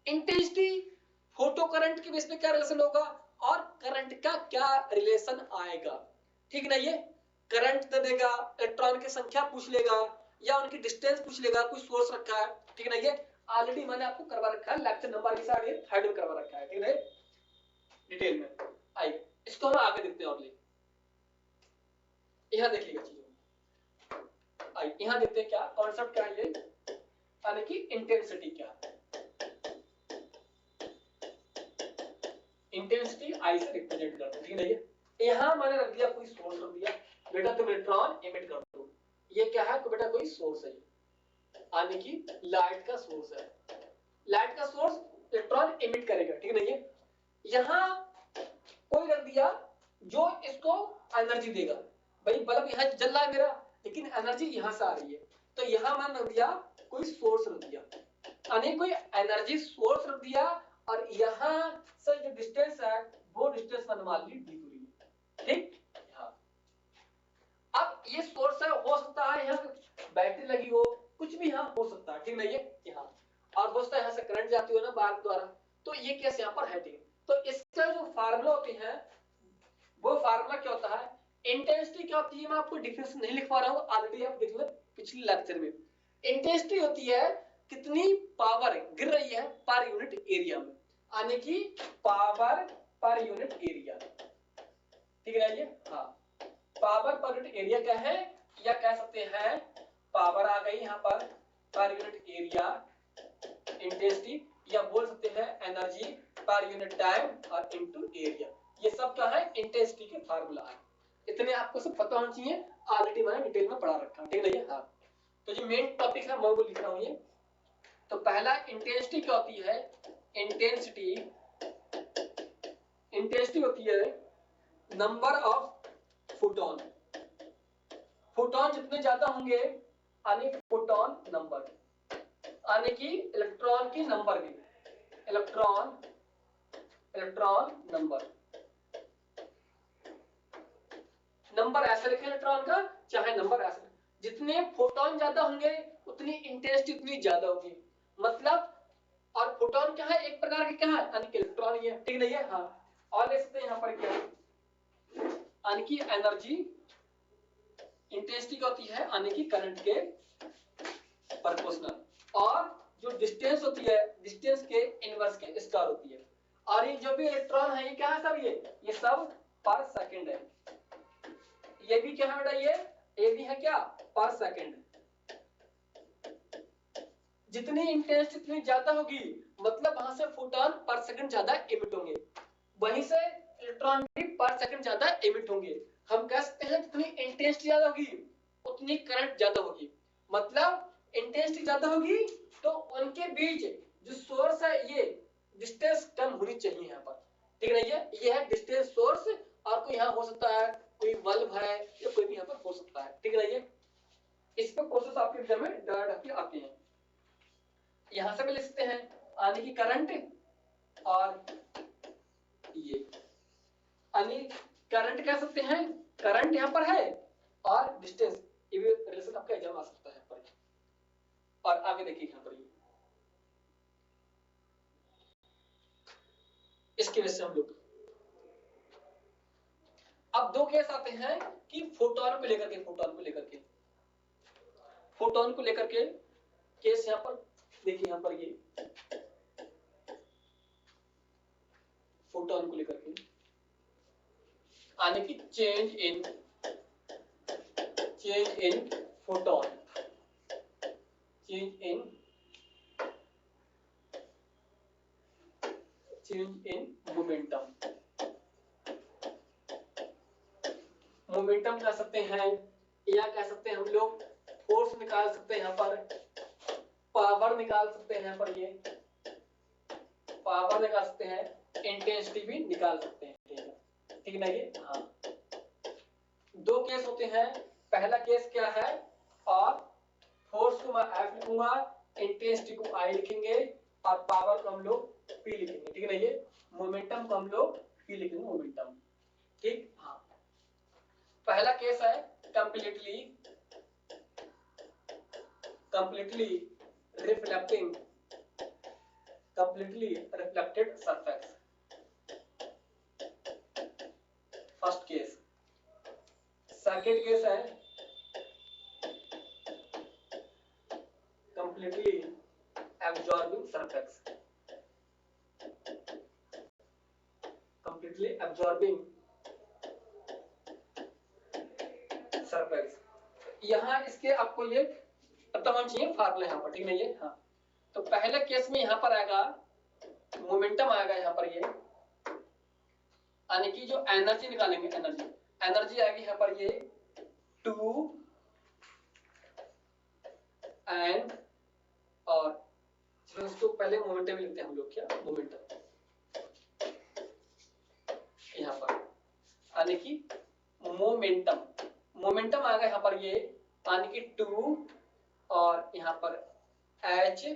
इंटेंसिटी फोटो करंट के बेस पे क्या रिलेशन होगा और करंट का क्या रिलेशन आएगा, ठीक ना। ये करंट दे देगा, इलेक्ट्रॉन की संख्या पूछ लेगा या उनकी डिस्टेंस पूछ लेगा, कोई सोर्स रखा है, ठीक ना। ये ऑलरेडी मैंने आपको करवा रखा है, लेक्चर नंबर के साथ ये थर्ड में करवा रखा है, ठीक है, डिटेल में। आइए इसको हम आगे देखते हैं और यहां देखिएगा चीजों। आइए यहां देखते हैं क्या कॉन्सेप्ट क्या है, ये यानी कि इंटेंसिटी क्या है। इंटेंसिटी आई से रिप्रेजेंट करते हैं, ठीक है। यहां मैंने रख दिया कोई सोर्स रख दिया, बेटा तुम इलेक्ट्रॉन एमिट कर दो, ये क्या है तो बेटा कोई सोर्स है, यानी कि लाइट का सोर्स है, लाइट का सोर्स इलेक्ट्रॉन एमिट करेगा, ठीक है। यहां कोई रख दिया जो इसको एनर्जी देगा, भाई बल्ब यहां जल रहा है मेरा लेकिन एनर्जी यहां से आ रही है, तो यहां मैंने रख दिया कोई सोर्स रख दिया, यानी कोई एनर्जी सोर्स रख दिया, और यहां से जो डिस्टेंस है वो डिस्टेंस मैंने मान ली दी दूरी, ठीक। अब ये सोर्स है, हो सकता है यहाँ बैटरी लगी हो, कुछ भी यहाँ हो सकता है, ठीक है। ये यहाँ और हो सकता है यहाँ से करंट जाती हो ना बार द्वारा, तो ये केस यहाँ पर है, ठीक है। तो इसका जो फार्मूला होती है वो फार्मूला क्या होता है, इंटेंसिटी क्या होती है, मैं आपको डिफरेंस नहीं लिख पा रहा हूँ, ऑलरेडी आप देख लो पिछले लेक्चर में। इंटेंसिटी होती है कितनी पावर गिर रही है पर यूनिट एरिया में, यानी कि पावर पर यूनिट एरिया, ठीक है। ये हाँ पावर पर यूनिट एरिया क्या है, या कह सकते हैं पावर आ गई यहाँ पर यूनिट एरिया इंटेंसिटी, या बोल सकते हैं एनर्जी पर यूनिट टाइम और इनटू एरिया, ये सब क्या है इंटेंसिटी के फार्मूला है। इतने आपको सब पता होना चाहिए, ऑलरेडी मैंने डिटेल में पढ़ा रखा है, ठीक है। हाँ तो जो मेन टॉपिक है मैं वो लिख रहा हूँ ये। तो पहला इंटेंसिटी क्या होती है, इंटेंसिटी इंटेंसिटी होती है नंबर ऑफ फोटोन, फोटोन जितने ज्यादा होंगे यानी फोटोन नंबर, यानी कि इलेक्ट्रॉन की नंबर भी, इलेक्ट्रॉन नंबर, नंबर ऐसे लिखे इलेक्ट्रॉन का, चाहे नंबर ऐसे, जितने फोटोन ज्यादा होंगे उतनी इंटेंसिटी उतनी ज्यादा होगी, मतलब। और फोटोन क्या है, एक प्रकार के क्या है, यानी कि इलेक्ट्रॉन ही है, ठीक नहीं है। हाँ और देख सकते हैं यहाँ पर क्या है, यानी कि एनर्जी इंटेंसिटी क्या होती है, यानी कि करंट के प्रोपोर्शनल, और जो डिस्टेंस होती है डिस्टेंस के इनवर्स के स्क्वायर होती है। और ये जो भी इलेक्ट्रॉन है ये क्या है सब, ये सब पर सेकंड है, ये भी क्या है बेटा, ये भी है क्या पर सेकंड। जितनी इंटेंसिटी इतनी ज्यादा होगी मतलब वहां से फोटोन पर सेकंड ज्यादा एमिट होंगे, वहीं से इलेक्ट्रॉन भी पर सेकंड ज्यादा एमिट होंगे। हम कह सकते हैं जितनी इंटेंसिटी ज्यादा होगी उतनी करंट ज्यादा होगी, मतलब इंटेंसिटी ज्यादा होगी तो उनके बीच जो सोर्स है ये डिस्टेंस कम होनी चाहिए यहाँ पर, ठीक है। ये है डिस्टेंस सोर्स, और कोई यहाँ हो सकता है कोई बल्ब है या कोई भी यहाँ पर हो सकता है, ठीक है। इस पर क्वेश्चन आपके एग्जाम में डायरेक्ट आते हैं, यहां से भी लिखते हैं यानी कि करंट, और ये यानी करंट कह सकते हैं, करंट यहां पर है और डिस्टेंस, ये भी रिलेशन आपका एग्जाम आ सकता है पर। और आगे देखिए यहां पर इसकी वजह से हम लोग अब दो केस आते हैं कि फोटोन को लेकर के, फोटोन को लेकर के केस यहां पर देखिए, यहां पर ये फोटोन को लेकर के, यानी कि change in photon, change in momentum. Momentum कह सकते हैं या कह सकते हैं हम लोग फोर्स निकाल सकते हैं, यहाँ पर पावर निकाल सकते हैं, यहाँ पर ये पावर निकाल सकते हैं, इंटेंसिटी भी निकाल सकते हैं। ठीक है, ठीक ना ये? हाँ, दो केस होते हैं। पहला केस क्या है, और फोर्स को मैं F लिखूंगा, इंटेंसिटी को I लिखेंगे और पावर को हम लोग P लिखेंगे। ठीक है ना ये? मोमेंटम को हम लोग P लिखेंगे, मोमेंटम। ठीक, हाँ। पहला केस है completely reflected surface, first case. Second case है completely absorbing surface, completely absorbing surface। यहाँ इसके आपको ये पता होना चाहिए फार्मूला यहाँ पर। ठीक है ये? हाँ, तो पहले केस में यहाँ पर आएगा मोमेंटम आएगा यहाँ पर ये, यानी कि जो एनर्जी निकालेंगे, एनर्जी आएगी यहाँ पर ये 2 एंड, और चलो इसको पहले मोमेंटम लिखते हैं हम लोग। क्या मोमेंटम यहाँ पर, यानी कि मोमेंटम आएगा यहाँ पर ये, यानी कि 2 और यहाँ पर h,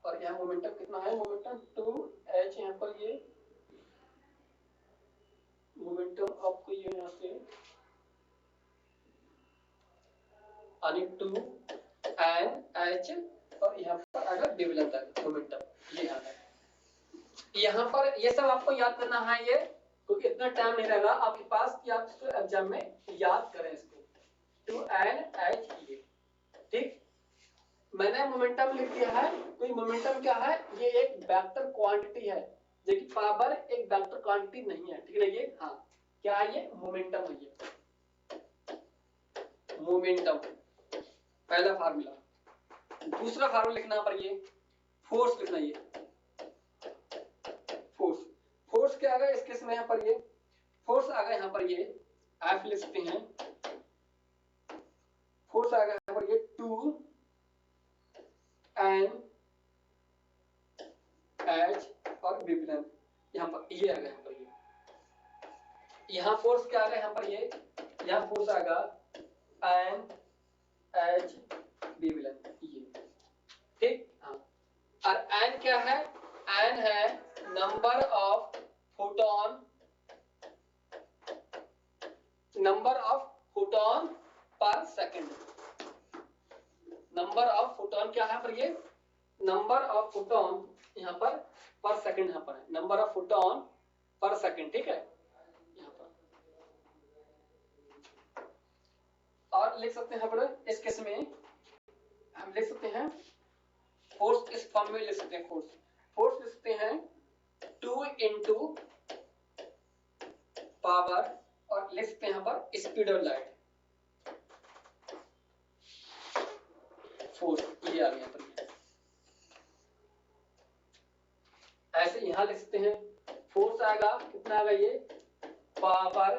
और यहाँ मोमेंटम कितना है, मोमेंटम 2h यहाँ पर ये मोमेंटम आपको ये यहाँ से यानी 2 एन एच, और यहाँ पर आएगा डिवीजन तक मोमेंटम। ये यहाँ पर ये सब आपको याद करना है ये, क्योंकि इतना टाइम नहीं रहेगा आपके पास कि आप इसको एग्जाम में याद करें इसको। 2 एन एच ये, ठीक। मैंने मोमेंटम लिख दिया है, तो मोमेंटम क्या है, ये एक वेक्टर क्वांटिटी है, जो कि पावर एक वेक्टर क्वांटिटी नहीं है। ठीक है ये? हाँ, क्या है ये, मोमेंटम है ये, मोमेंटम पहला फार्मूला। दूसरा फार्मूला लिखना पर ये फोर्स लिखना, ये फोर्स क्या आ गया इस केस में, यहाँ पर ये फोर्स आ गया, यहाँ पर ये F लिख सकते हैं, फोर्स आ गया यहाँ पर ये 2 एन एच और विभलन, यहाँ पर ये आ गया, यहाँ पर ये, यहाँ फोर्स क्या आ गया यहाँ पर ये, यहाँ फोर्स आ गया एन एच विभलन ये, ठीक। हाँ, और एन क्या है, एन है नंबर ऑफ फोटोन पर सेकंड। नंबर ऑफ फोटोन क्या है पर ये, नंबर ऑफ फोटोन यहाँ पर सेकंड यहाँ पर है, नंबर ऑफ फोटोन पर सेकंड, ठीक है यहाँ पर। और लिख सकते हैं यहाँ पर इस केस में हम लिख सकते हैं फोर्स, इस फॉर्म में लिख सकते हैं फोर्स लिख सकते हैं 2 into पावर, और लिख सकते हैं यहाँ पर स्पीड ऑफ लाइट, फोर्स ये आ गया यहाँ पर। ऐसे यहाँ लिख सकते हैं फोर्स आएगा कितना आएगा ये, पावर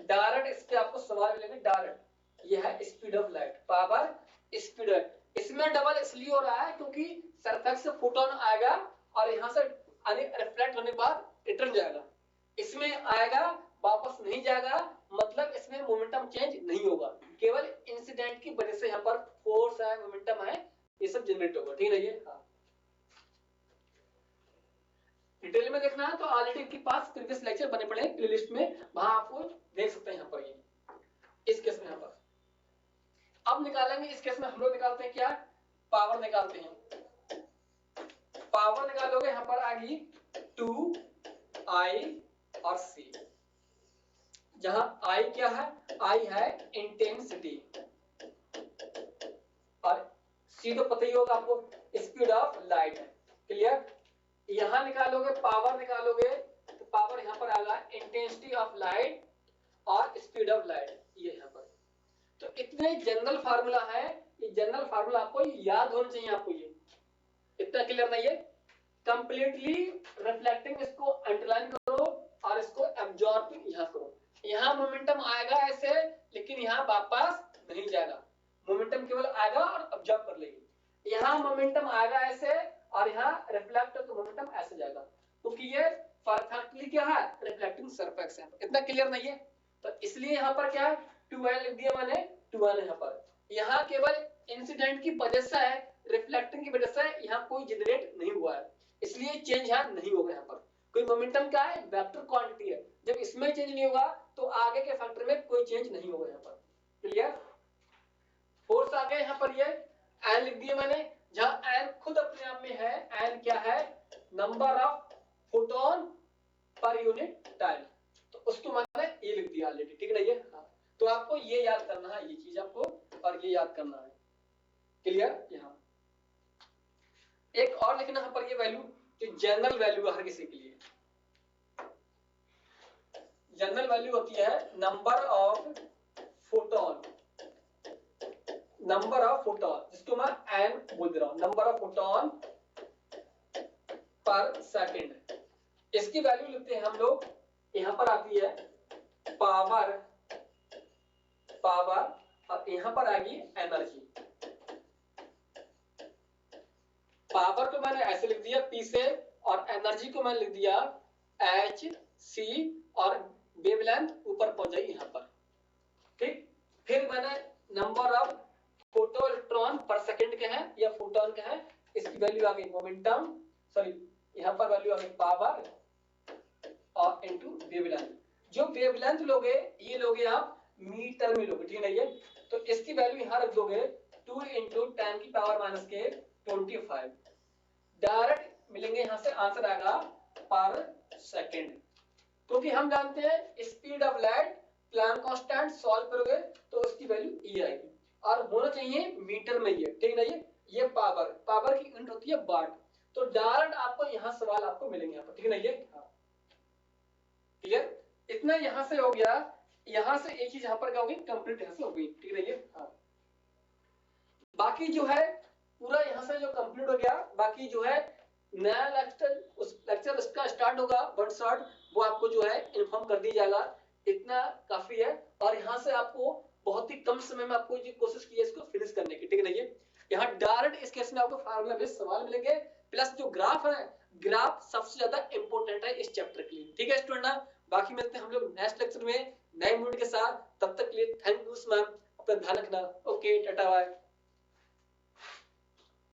डायरेक्ट, इस पे आपको सवाल मिलेंगे डायरेक्ट, ये है speed of light, power speed. इसमें डबल इसलिए हो रहा है क्योंकि सरफेस से फोटोन आएगा और यहाँ से रिफ्लेक्ट होने के बाद रिटर्न जाएगा, इसमें आएगा वापस नहीं जाएगा, मतलब इसमें मोमेंटम चेंज नहीं होगा, केवल इंसिडेंट की वजह से यहाँ पर फोर्स है, मोमेंटम है, ये सब जनरेट होगा, ठीक है ये। हाँ, डिटेल में देखना है तो ऑलरेडी इनके पास प्रीवियस लेक्चर बने पड़े हैं प्लेलिस्ट में, वहां आपको देख सकते हैं यहाँ पर ये इस केस में। यहाँ पर अब निकालेंगे, इस केस में हम लोग निकालते हैं क्या, पावर निकालते हैं। पावर निकालोगे यहाँ पर आएगी 2I और C, जहां I क्या है, I है इंटेंसिटी, और C तो पता ही होगा आपको, स्पीड ऑफ लाइट है, क्लियर। यहाँ निकालोगे पावर निकालोगे तो पावर यहाँ पर आएगा इंटेंसिटी ऑफ लाइट और स्पीड ऑफ लाइट, ये यहाँ पर। तो इतने जनरल फार्मूला है, ये जनरल फार्मूला आपको याद होना चाहिए, आपको ये इतना क्लियर नहीं है। कंप्लीटली रिफ्लेक्टिंग इसको अंडरलाइन करो और इसको एब्जॉर्ब यहाँ करो। यहाँ मोमेंटम आएगा ऐसे, लेकिन यहाँ वापस नहीं जाएगा, मोमेंटम केवल आएगा और ऑब्जर्व कर लेगी। यहाँ मोमेंटम आएगा ऐसे और यहाँ रिफ्लेक्ट तो मोमेंटम ऐसे जाएगा, क्योंकि ये परफेक्टली क्या है, रिफ्लेक्टिंग सरफेस है। इतना क्लियर नहीं है, तो इसलिए यहाँ पर क्या है 2l लिख दिया मैंने, 2l यहाँ पर। यहाँ केवल इंसिडेंट की वजह से है, रिफ्लेक्टिंग की वजह से यहाँ कोई जनरेट नहीं हुआ है, इसलिए चेंज यहाँ नहीं होगा। यहाँ पर कोई मोमेंटम क्या है, वेक्टर क्वांटिटी है, जब इसमें चेंज नहीं होगा तो आगे के फैक्टर में कोई चेंज नहीं होगा यहाँ पर। क्लियर? फोर्स आ गया यहाँ पर, ये एन लिख दिया मैंने, जहां एन खुद अपने आप में है, एन क्या है, number of photon per unit time, तो उसको मैंने ये लिख दिया ऑलरेडी, ठीक है ना ये। हाँ, तो आपको ये याद करना है, ये चीज आपको और ये याद करना है। क्लियर? यहाँ एक और लिखना है पर ये वैल्यू, जो जनरल वैल्यू हर किसी के लिए, जनरल वैल्यू होती है number of photon, number of photon, जिसको मैं एन बोल दे रहा हूं, नंबर ऑफ फोटोन पर सेकंड। इसकी वैल्यू लिखते हैं हम लोग, यहां पर आती है पावर, पावर और यहां पर आ गई एनर्जी। पावर को मैंने ऐसे लिख दिया पी से, और एनर्जी को मैंने लिख दिया एच सी, और वेवलेंथ ऊपर पहुंच जाएगी यहां पर, ठीक। फिर मैंने नंबर ऑफ फोटो इलेक्ट्रॉन पर सेकंड के हैं या फोटोन के हैं, इसकी वैल्यू आ गई मोमेंटम, सॉरी यहां पर वैल्यू आ गई पावर और इनटू वेवलेंथ। जो वेवलेंथ लोगे ये लोगे आप मीटर में लोगे, ठीक है ये। तो इसकी वैल्यू यहां रख दोगे 2 × 10⁻⁻25 डायरेक्ट मिलेंगे, यहां से आंसर आएगा पर सेकंड, क्योंकि हम जानते हैं speed of light Planck constant solve करोगे तो उसकी वैल्यू ये आएगी, और होना चाहिए मीटर में ये, ठीक है ये पावर, पावर की यूनिट होती है वाट। तो डायरेक्ट आपको यहाँ सवाल आपको मिलेंगे यहाँ पर, ठीक है ना ये। क्लियर? इतना यहाँ से हो गया, यहाँ से एक चीज यहाँ पर क्या होगी, कंप्लीट यहाँ से हो गई, ठीक है ये। बाकी जो है पूरा यहाँ से जो कंप्लीट हो गया, बाकी जो है नया लेक्चर, उस लेक्चर उसका स्टार्ट होगा वन शॉट, वो आपको जो है इन्फॉर्म कर दिया जाएगा। इतना काफी है, और यहाँ से आपको बहुत ही कम समय में आपको ये कोशिश की है इसको फिनिश करने की, ठीक है ना ये। यहाँ डायरेक्ट इस केस में आपको फार्मूला बेस्ड सवाल मिलेंगे, प्लस जो ग्राफ है, ग्राफ सबसे ज्यादा इंपॉर्टेंट है इस चैप्टर के लिए, ठीक है स्टूडेंट। बाकी मिलते हैं हम लोग नेक्स्ट लेक्चर में नए यूनिट के साथ, तब तक के लिए थैंक यू मैम, अपना ध्यान रखना। ओके, टाटा बाय।